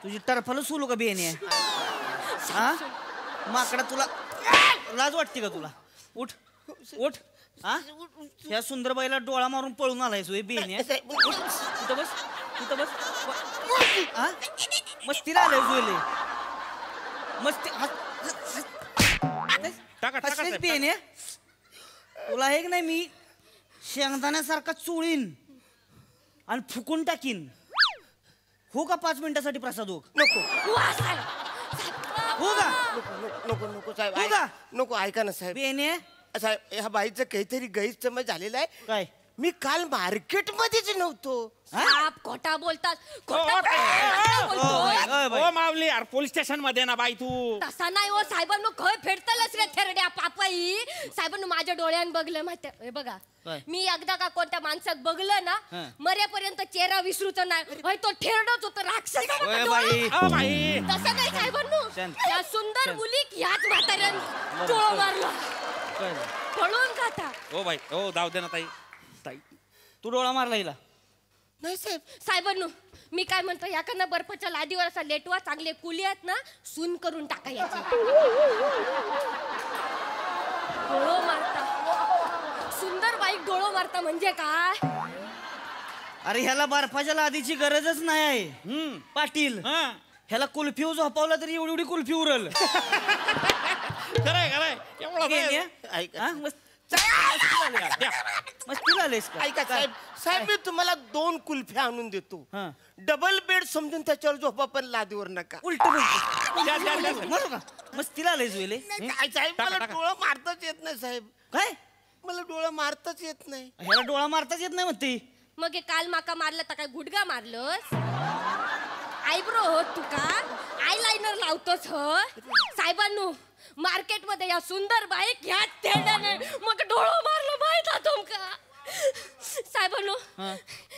तुझी. टरफल सोलू का बियाणे आहे? हा माकडा, तुला लाज वाटते का तुला? उठ उठ. हा, या सुंदर बाईला डोळा मारून पळून आलाय सोय बियाणे. तिथं बस, तिथं बस. हा, मस्तीला आलाय सोयले. मस्ती बियाणे. तुला हे नाही मी शेंगदाण्यासारखा चोळीन आणि फुकून टाकीन. हो का 5 मिनिटासाठी प्रसाद? हो नको हो का? नको नको साहेब, हो का? नको. ऐका ना साहेब. बेने साहेब, ह्या बाईचं काहीतरी गैरसमज झालेला आहे. काय? मी काल मार्केट मध्येच नव्हतो. साप खोटा बोलतात. ओ माऊली यार पोलीस स्टेशन मध्ये ना बाई तू. तसा नाही हो साहेबांनो खय फेडतलच रे थेरड्या पापाई. साहेबांनो माझ्या डोळ्यान बघलं माहिती हे बघा. मी एकदा का कोणत्या माणसात बघलं ना मरेपर्यंत चेहरा विसरूच नाही. तो ठेरडच होतो राक्षस. तसं नाही साहेबांनो. या सुंदर मुली ह्याच म्हाताऱ्यान डोळा मारला पळून जाता. ओ बाई ओ जाऊ दे ना ताई. तू डोळा मारला हिला? नाही साहेब. साहेबांनो मी काय म्हणतो याकडनं बर्फाच्या लादीवर असा लेटवा चांगले कुली आहेत ना सून करून टाका याची. डोळो मारता सुंदर बाईक डोळो मारता म्हणजे काय? अरे ह्याला बर्फाच्या लादीची गरजच नाही आहे पाटील. ह्याला कुल्फी झोपावला तरी एवढी एवढी कुल्फी उरल. खरंय खरंय मस्ती आलेस का? ऐका साहेब साहेब मी तुम्हाला 2 कुल्फ्या आणून देतो. डबल बेड समजून त्याच्यावर झोपा पण लादीवर नका. उलट मस्तीला आलेस वेले. साहेब मला डोळा मारताच येत नाही साहेब. काय? मला डोळा मारताच येत नाही. ह्याला डोळा मारताच येत नाही म्हणते. मग हे काल माका मारलं तर काय गुडगा मारलंस? आयब्रो हो तू का आयलाइनर लावतोस हो? साहेबांनो मार्केट मध्ये या सुंदर बाईक ह्या तेड्याने मग डोळो मारलं माहित तुमका? साहेबांनो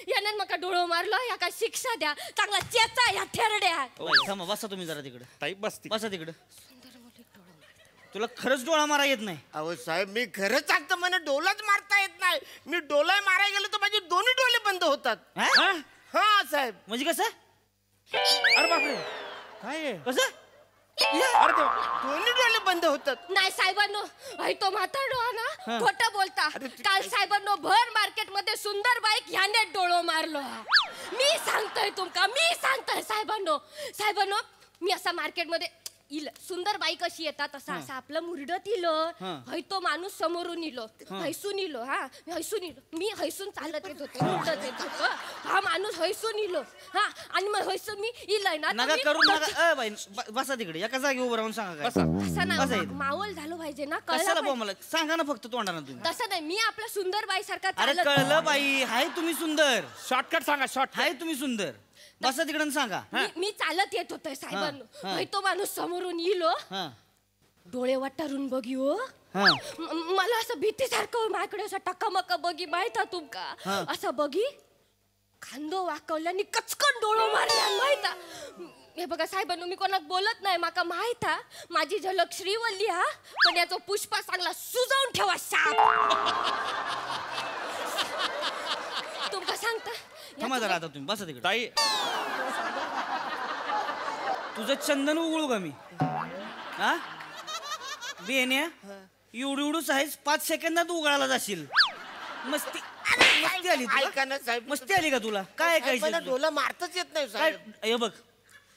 याने मका डोळो मारलो या का शिक्षा द्या चांगला चेचा या थेरड्या. थांबा बसा तुम्ही जरा तिकडे. ताई बसती बसा तिकडे. तुला खरंच डोळा मारा येत नाही? अहो साहेब मी खरंच सांगतो मला डोलाच मारता येत नाही. मी डोला मारायला गेलो तर माझे दोन्ही डोळे बंद होतात. हा साहेब. म्हणजे कसं? अरे बापरे काय कसं? अरे दोन्ही डोळे बंद होतात. नाही साहेबांनो तो म्हातारडो ना खोटं बोलता. काल साहेबांनो भर मार्केट मध्ये सुंदर बाईक ह्याने डोळो मारलो. मी सांगतोय तुमका मी सांगतोय साहेबांनो. साहेबांनो मी असा मार्केट मध्ये सुंदर बाई कशी येतात तसा असं आपलं मुरडत इलं. तो माणूस समोरून इलो हैसून इलो. हैसून इलो मी हैसून चालत येत होतो मुरडत येत होतो. हा माणूस हैसून इलो आणि मग हैसून मी इलय ना नका करू नका. बाई बसा तिकडे एका जागी उभं राहून सांगा. तसं नाही मावल झालं पाहिजे ना. कळलं मला सांगा ना फक्त तोंडाना तुम्ही. तसं नाही मी आपल्या सुंदर बाई सारखा. अरे कळलं बाई हाय तुम्ही सुंदर. शॉर्टकट सांगा शॉर्ट. हाय तुम्ही सुंदर. बसा तिकडे सांगा. मी चालत येत होतोय साहेबांनो. तो माणूस समोरून इलो डोळे वाटारून बघी हो. मला असं भीतीसारखं माझ्याकडे असं टकामका बघी माहित तुमका असं बघी खांदो वाकवल्याने कचकन डोळो मारल्या माहित. हे बघा साहेबांनो मी कोणाक बोलत नाही माका माहित माझी झलक श्रीवल्ली पण याचा पुष्पा चांगला सुजावून ठेवा साप. तुमका सांगता थांबा जरा आता तुम्ही बसा तिकडे. ताई तुझं चंदन उघडू का मी? हा बेन्या एवढू एवढूच आहेस 5 सेकंदात उघडायला जाशील. मस्ती मस्ती आली ऐका ना साहेब. मस्ती आली का तुला? काय मला डोला मारताच येत नाही काय? साहेब. हे बघ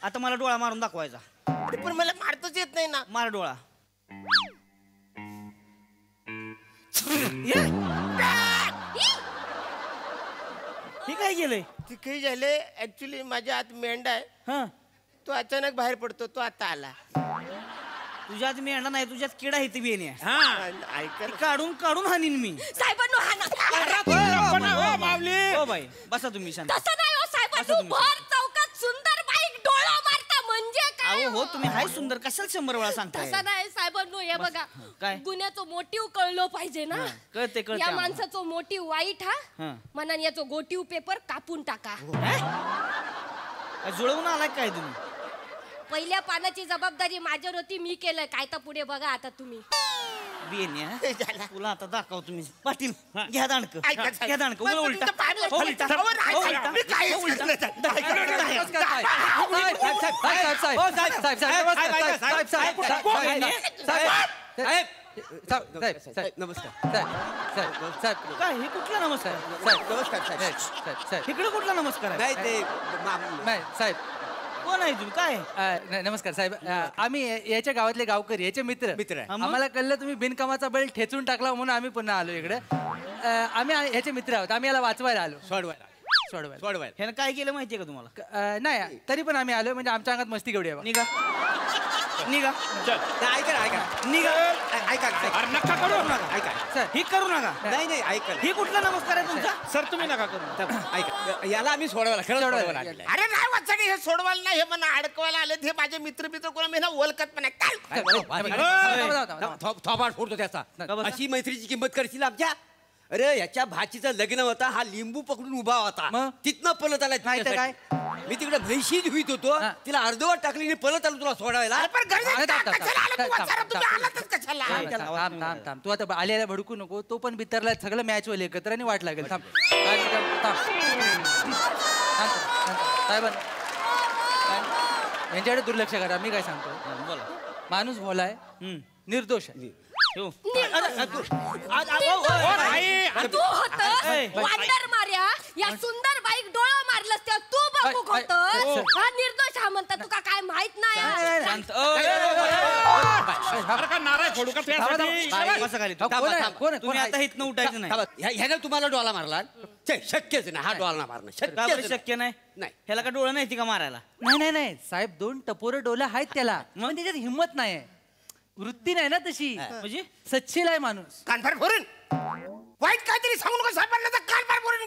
आता मला डोळा मारून दाखवायचा. पण मला मारताच येत नाही ना. मार डोळा. हे काय केलंय? ते काही झाले ऍक्च्युली माझ्या आत मेंढा आहे. तो अचानक बाहेर पडतो. तो आता आला. तुझ्यात मेंढा नाही तुझ्यात किडा आहे ती बेन्या. ऐका काढून काढून हानीन मी. साहेबांनो हा माऊली हो बाई बसा तुम्ही शांत. तसं नाही हो साहेबांनो. भर चौकात सुंदर बाईक डोळा मारता म्हणजे काय? हो तुम्ही हाय सुंदर कशाला 100 वेळा सांगताय? तसं नाही साहेबांनो. हे बघा काय? गुन्ह्याचं मोटिव कळलं पाहिजे ना. कळते या माणसाचं मोटिव वाईट मनाने याचं गोटीव पेपर कापून टाका. जुळवून आलाय काय तुम्ही? पहिल्या पानाची जबाबदारी माझ्यावर होती मी केलंय. काय तर पुढे बघा आता तुम्ही. बेन्या तुला आता दाखव तुम्ही. पाटील घ्या दांडक. ऐका घ्या दांडक. उलटा उलटा. काय हे कुठला नमस्कार? इकडे कुठला नमस्कार? नाही ते नाही साहेब. कोण आहे तुम्ही? काय? नमस्कार साहेब. आम्ही याच्या गावातले गावकरी याचे मित्र आहे. आम्हाला कळलं तुम्ही बिनकामाचा बैल ठेचून टाकला म्हणून आम्ही पुन्हा आलो इकडे. आम्ही ह्याचे मित्र आहोत. आम्ही याला वाचवायला आलो. सोडवायला. ह्यानं काय केलं माहितीये का तुम्हाला? नाही तरी पण आम्ही आलो म्हणजे आमच्या अंगात मस्ती केवढी आहे. निघा निघा चल ऐका ना, ऐका निघा ऐका ना, अरे नका करू ऐका सर ही करू नका नाही नाही ऐका ही कुठला नमस्कार आहे तुमचा सर तुम्ही नका करू ऐका याला आम्ही सोडवायला सोडवायला आणलंय. अरे नाही वाचडी हे सोडवायला नाही हे मला अडकवायला आले हे माझे मित्र कोणा मी ना ओळखत पण थोपाट फोडतो त्याचा अशी मैत्रीची किंमत करशील आमच्या अरे याच्या भाचीचं लग्न होता हा लिंबू पकडून उभा होता मग? तिथनं पळत आला नाही तर काय? मी तिकडे म्हैशी धुईत होतो तिला अर्धवट टाकली आणि पळत आलो तुला सोडायला पण घरी कशाला आले तू वाचारा? तुम्ही आलातच कशाला थांब थांब थांब तू आता आलेला भडकू नको तो पण बितरला सगळं मॅच होईल एकत्र आणि वाट लागेल थांब साहेब यांच्याकडे दुर्लक्ष करा मी काय सांगतो बोला माणूस भोलाय निर्दोष आहे तू वांडर मार्या या सुंदर बाईक डोळा मारलंस तेव्हा तू बघू होतं हा निर्दोष हा म्हणता तुका काय माहित नाही शांत अरे का नाराय फोडू का तुझ्यासाठी? बसा खाली कोण तुम्ही आता इथनं उठायचं नाही ह्याने तुम्हाला डोळा मारला शक्यच नाही हा डोळा मारणं का बरं शक्य शक्य नाही नाही. ह्याला का डोळा नाही का मारायला नाही नाही नाही साहेब 2 टपोरे डोले आहेत त्याला मग त्याच्यात हिंमत नाही वृत्ती नाही ना तशी म्हणजे सच्चील आहे माणूस कानफार फोडून वाईट काहीतरी सांगू नका साहेबांना तर कानफार फोडून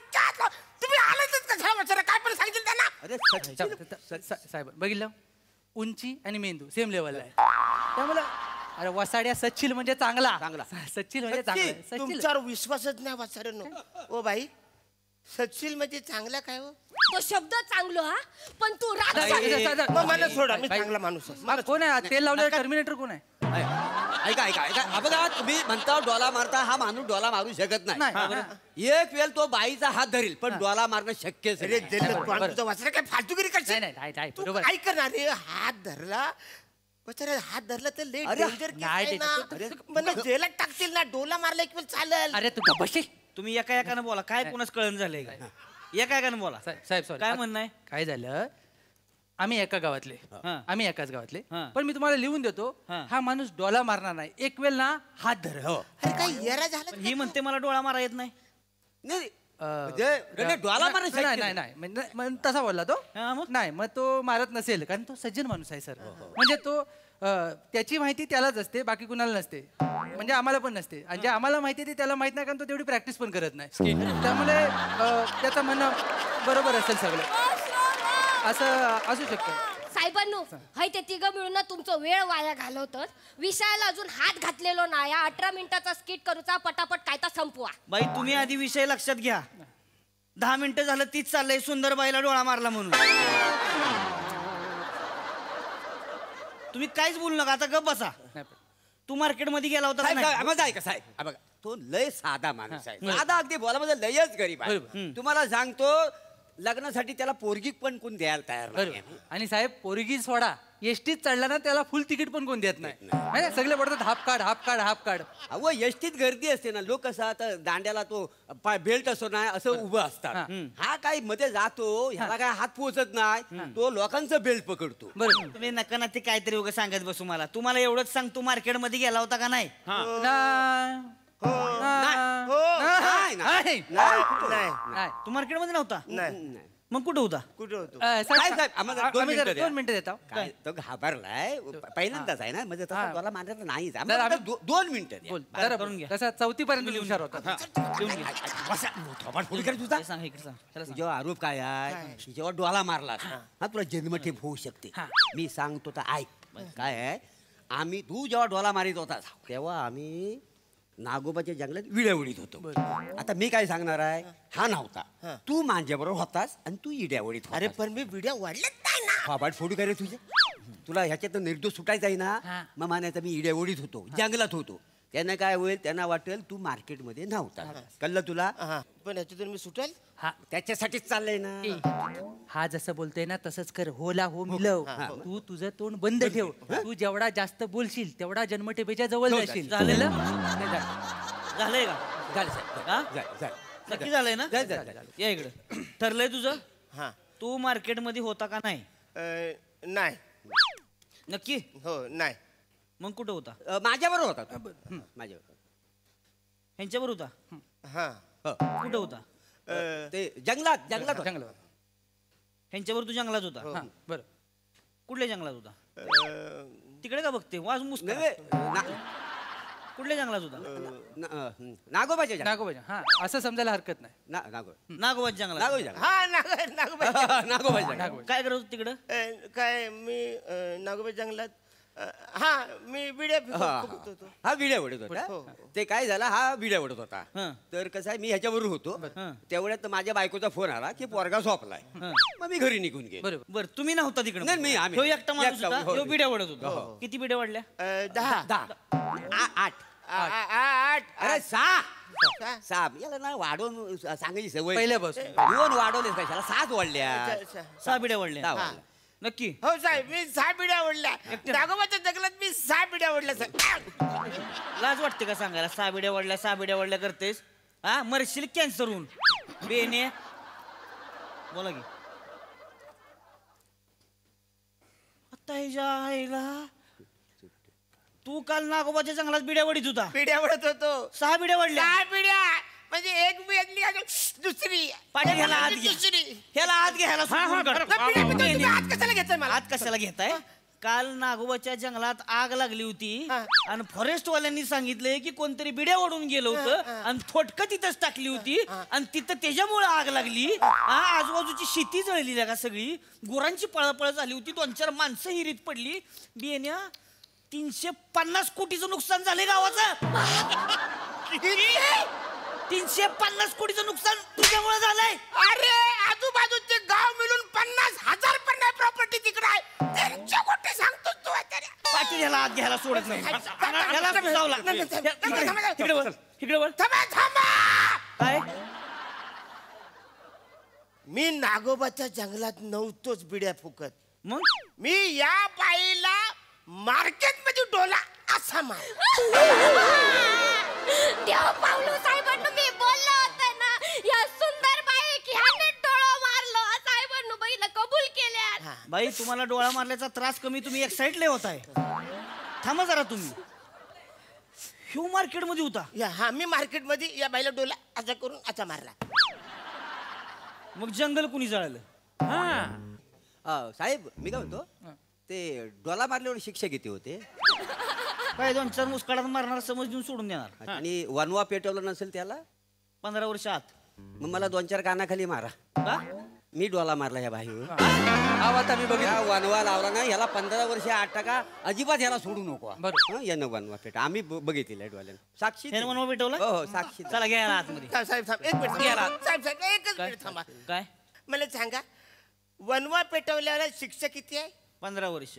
तुम्ही आलातच कशा वाचारा काय पण सांगितलं त्यांना अरे साहेब बघितलं उंची आणि मेंदू सेम लेवलला आहे त्यामुळे अरे वसाड्या सच्चिल म्हणजे चांगला सच्चिल म्हणजे चांगला सच्चिल तुमच्यावर विश्वासच नाही वाचाऱ्यांनो ओ बाई सचिल म्हणजे चांगला काय हो तो शब्द चांगलो हा पण तू मग मला सोडा मी चांगला माणूस आहे. मला कोण आहे तेल लावलेलं टर्मिनेटर कोण आहे ऐका ऐका ऐका हा बघा तुम्ही म्हणता डोला मारता हा माणूस डोला मारू शकत नाही एक वेळ तो बाईचा हात धरील पण डोला मारणं शक्यच अरे नाही. जल्लत तू आणि तुझा वाचरा काय फालतूगिरी करशील नाही तू बरोबर काय करणार रे हात धरला बचारा हात धरला तर लय अरे, डेंजर नाही, मला जेलात टाकतील ना डोला मारला की चालेल अरे तू बशील तुम्ही एका एकानं बोला काय कोणाच कळण झालंय काय एका एकानं बोला साहेब सॉरी काय म्हणणं आहे काय झालं आम्ही एका गावातले हा. आम्ही एकाच गावातले हा. पण मी तुम्हाला लिहून देतो हा. हा माणूस डोला मारणार नाही एक वेळ ना हात धर अरे काय येरा झाला पण ही म्हणते मला डोळा मारा येत नाही नाही म्हणजे डोला मारणं शक्य नाही नाही म्हणजे तसा बोलला तो हा, मग? नाही मग तो मारत नसेल कारण तो सज्जन माणूस आहे सर म्हणजे तो त्याची माहिती त्यालाच असते बाकी कुणाला नसते म्हणजे आम्हाला पण नसते आणि जे आम्हाला माहिती आहे ते त्याला माहित नाही कारण तो तेवढी प्रॅक्टिस पण करत नाही त्यामुळे त्याचं म्हणणं बरोबर असेल सगळं असं असू शकतं साहेबांनो हाय ते तिघं मिळून ना तुमचं वेळ वाया घालवतात विषयाला अजून हात घातलेलो नाही 18 मिनिटाचा स्किट करूचा पटापट कायता संपवा बाई तुम्ही आधी विषय लक्षात घ्या 10 मिनिटं झालं तीच चाललंय सुंदर बाईला डोळा मारला म्हणून तुम्ही काहीच बोलू नका आता गप बसा तू मार्केटमध्ये गेला होता का साहेब नाही? माझा ऐका साहेब हा बघा तो लय साधा माणूस आहे साधा अगदी बोलामध्ये लयच गरीब आहे तुम्हाला सांगतो लग्नासाठी त्याला पोरगी पण कोण द्यायला तयार नाही आणि साहेब पोरगी सोडा एसटीत चढला ना त्याला फुल तिकीट पण कोण देत नाही सगळे पडतात हाफ कार्ड अहो एसटीत गर्दी असते ना लोक कसं आता दांड्याला तो बेल्ट असतो ना असं उभं असतात हा काय मध्ये जातो ह्याला काय हात पोहोचत नाही तो लोकांचं बेल्ट पकडतो बरं तुम्ही नका ना ते काहीतरी उगा सांगत बसू मला तुम्हाला एवढंच सांग तू मार्केटमध्ये गेला होता का नाही नाही तू मार्केटमध्ये नव्हता नाही मग कुठं होता कुठे होतो साहेब, आम्हाला 2 मिनिटं द्या. 2 मिनिटं देता काय तो घाबरलाय पहिल्यांदाच आहे ना म्हणजे तसा हा. डोला मारला नाहीच जरा आम्हाला आम्ही- 2 मिनिटं द्या. बोल बरं, करून घ्या. तसा 4थी पर्यंत हुशार होता बसा. थोबाड फोडी कर तुझा हे सांग इकडे सांग त्याला सांग. जेव्हा आरोप काय आहे जेव्हा डोला मारला हा तुला जन्मठेप होऊ शकते मी सांगतो तर ऐक काय आहे आम्ही तू जेव्हा डोला मारित होता तेव्हा आम्ही नागोबाच्या जंगलात विड्या उडीत होतो आता मी काय सांगणार आहे हा नव्हता तू माझ्याबरोबर होतास आणि तू इड्या उडीत अरे पण मी व्हिडिओ वाढलेत नाही ना थोबाड फोडू काय रे तुझे तुला ह्याच्यात निर्दोष सुटायचं आहे ना मग म्हणायचं मी इड्या ओढीत होतो जंगलात होतो त्यांना काय होईल त्यांना वाटेल तू मार्केटमध्ये नव्हता कळलं तुला पण ह्याच्यातून मी सुटेल हा त्याच्यासाठीच चाललंय ना हा जसं बोलतोय ना तसंच कर होला हो मिलव तू तुझं तोंड बंद ठेव तू जेवढा जास्त बोलशील तेवढा जन्मठेपेच्या जवळ जाशील झालेलं नाही झालं. झालंय का झालं साहेब, हा? झालं. नक्की झालंय ना झालं. या इकडे ठरलंय तुझं हा तू मार्केटमध्ये होता का नाही नाही नक्की हो नाही मग कुठं होता माझ्याबरोबर होता तो. माझ्याबरोबर ह्यांच्यावर होता हा कुठं होता ते जंगलात जंगलात होता. जंगलावर. ह्यांच्यावर तू जंगलात होता हा, बरं कुठल्या जंगलात होता तिकडे का बघते वाज मुस्क कुठल्या जंगलात होता नागोबाच्या नागोबाच्या हा असं समजायला हरकत नाही नागोबाच्या जंगलात हा नागोबाच्या काय करत होता तिकडं काय मी नागोबाच्या जंगलात हा मी बिड्या फुकत होतो. हा बिड्या ओढत होता. ते काय झालं हा बिड्या ओढत होता. तर कसं आहे मी ह्याच्याबरोबर होतो तेवढ्यात माझ्या बायकोचा फोन आला की पोरगा झोपलाय. मग मी घरी निघून गेलो. बरं तुम्ही नव्हता तिकडे नाही मी आम्ही तो एकटा माणूस होता तो बिड्या ओढत होता. किती बिड्या वाढल्या 8 अरे 6 याला ना वाढवून सांगायची सवय पहिल्यापासून 2 वाढवले कशाला 7 वाढल्या 6 बिड्या वाढल्या नक्की हो साहेब मी 6 बिड्या ओढल्या. नागोबाच्या जंगलात मी 6 बिड्या ओढल्या साहेब. लाज वाटते का सांगायला 6 बिड्या वाढल्या करतेस हा मरशील कॅन्सर होऊन बेने बोला की आता ह्याच्या आईला तू काल नागोबाच्या जंगलात बिड्या वडीत होता. बिड्या ओढत होतो. 6 बिड्या वाढल्या. 6 बिड्या म्हणजे एक बिडली दुसरी पाटील ह्याला आत घे ह्याला आत घे ह्याला आत कशाला घेताय मला आत कशाला घेताय काल नागोबाच्या जंगलात आग लागली होती आणि फॉरेस्ट वाल्यांनी सांगितलंय की कोणतरी बिड्या ओढून गेलं होतं आणि थोटकं तिथंच टाकली होती आणि तिथं त्याच्यामुळे आग लागली. आजूबाजूची शेती जळली का सगळी गुरांची पळपळ झाली होती 2-4 माणसं हिरीत पडली. बियाण्या 350 कोटीचं नुकसान झाले गावाचं. 350 कोटीचं नुकसान तुझ्यामुळे झालंय. अरे आजूबाजूचे गाव मिळून 50,000 पण नाही प्रॉपर्टी तिकडे आहे. 300 कोटी सांगतो तू पाटील ह्याला आत घ्यायला सोडत नाही ह्याला समजावला. इकडे वर इकडे वर काय मी नागोबाच्या जंगलात नव्हतोच बिड्या फुकत. मग मी या बाईला मार्केट मध्ये डोला असा मार देव पावलो साहेबांना मी बोललो होतं ना या सुंदर बाई की ह्याने डोळा मारलो साहेबांना बाईला कबूल केल्या. बाई तुम्हाला डोळा मारल्याचा त्रास कमी तुम्ही एक्साइटले होताय. थांबा जरा तुम्ही ह्यू मार्केट मध्ये होता. हा मी मार्केट मध्ये या बाईला डोला असा करून असा मारला. मग जंगल कुणी जळालं. साहेब मी काय म्हणतो ते डोला मारल्यावर शिक्षा किती होते. काय 2-4 मुस्काडात मारणार समज देऊन सोडून देणार आणि वनवा पेटवलं नसेल त्याला 15 वर्ष आत. मग मला 2-4 कानाखाली मारा. मी डोला मारला ह्या बाईवर. आता मी बघितला वनवा लावला ना ह्याला 15 वर्ष 8 टका अजिबात ह्याला सोडू नको. बरोबर यानं वनवा पेट आम्ही बघितलेलं डोळ्यानं साक्षी वनवा पेटवला. हो साक्षी चला घ्या आतमध्ये. साहेब एक मिनिट साहेब एकच मिनिट थांबा. काय मला सांगा वनवा पेटवल्याला शिक्षा किती आहे. 15 वर्ष.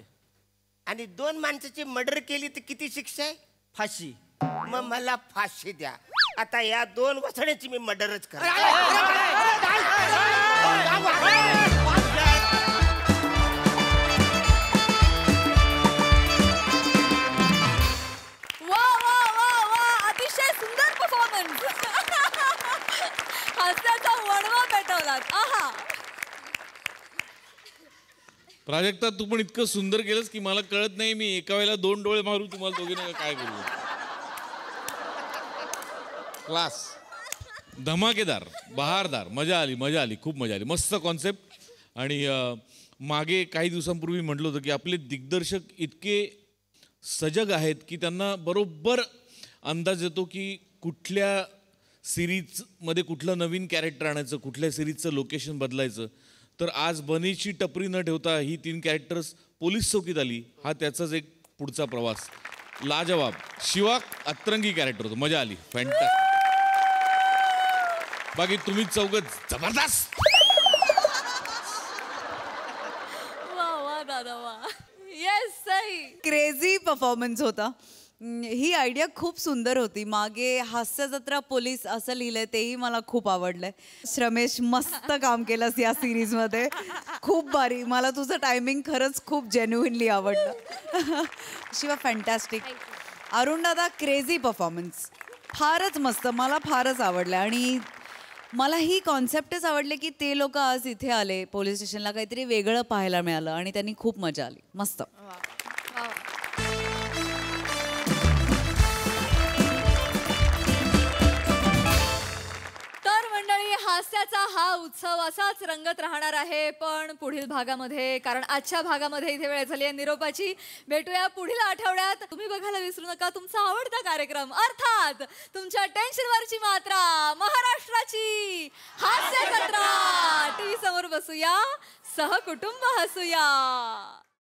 आणि 2 माणसाची मर्डर केली तर किती शिक्षा आहे. फाशी. मग मला फाशी द्या. आता या 2 वसण्याची मी मर्डरच करा. अतिशय सुंदर परफॉर्मन्स. हास्याचा वणवा पेटवलात. आहा प्राजक्ता तू पण इतकं सुंदर केलंस की मला कळत नाही मी एका वेळेला 2 डोळे मारू तुम्हाला दोघींना काय करू. क्लास धमाकेदार बहारदार मजा आली खूप मजा आली. मस्त कॉन्सेप्ट. आणि मागे काही दिवसांपूर्वी म्हटलं होतं की आपले दिग्दर्शक इतके सजग आहेत की त्यांना बरोबर अंदाज येतो की कुठल्या सिरीजमध्ये कुठलं नवीन कॅरेक्टर आणायचं कुठल्या सिरीजचं लोकेशन बदलायचं. तर आज बनीची टपरी न ठेवता ही 3 कॅरेक्टर्स पोलीस चौकीत आली. हा त्याचाच एक पुढचा प्रवास. लाजवाब. शिवा अतरंगी कॅरेक्टर होतं मजा आली फॅन्टास्टिक. बाकी तुम्ही चौघत जबरदस्त. वा दादा वा. येस सही. क्रेझी परफॉर्मन्स होता. ही आयडिया खूप सुंदर होती. मागे हास्य जत्रा पोलीस असं लिहिलंय तेही मला खूप आवडलंय. श्रमेश मस्त काम केलंस या सिरीजमध्ये. खूप भारी. मला तुझं टायमिंग खरंच खूप जेन्युइनली आवडलं. शिवा फॅन्टॅस्टिक. अरुण दादा क्रेझी परफॉर्मन्स फारच मस्त. मला फारच आवडलं. आणि मला ही कॉन्सेप्टच आवडले की ते लोक आज इथे आले पोलीस स्टेशनला काहीतरी वेगळं पाहायला मिळालं आणि त्यांनी खूप मजा आली. मस्त. तर मंडळी हास्याचा हा उत्सव असाच रंगत राहणार आहे पण पुढील भागामध्ये, कारण आजच्या भागामध्ये इथे वेळ झाली आहे निरोपाची. भेटूया पुढील आठवड्यात. तुम्ही बघायला विसरू नका तुमचा आवडता कार्यक्रम, अर्थात तुमच्या टेन्शनवरची मात्रा, महाराष्ट्राची हास्य जत्रा. टीव्ही समोर बसूया, सहकुटुंब हसूया.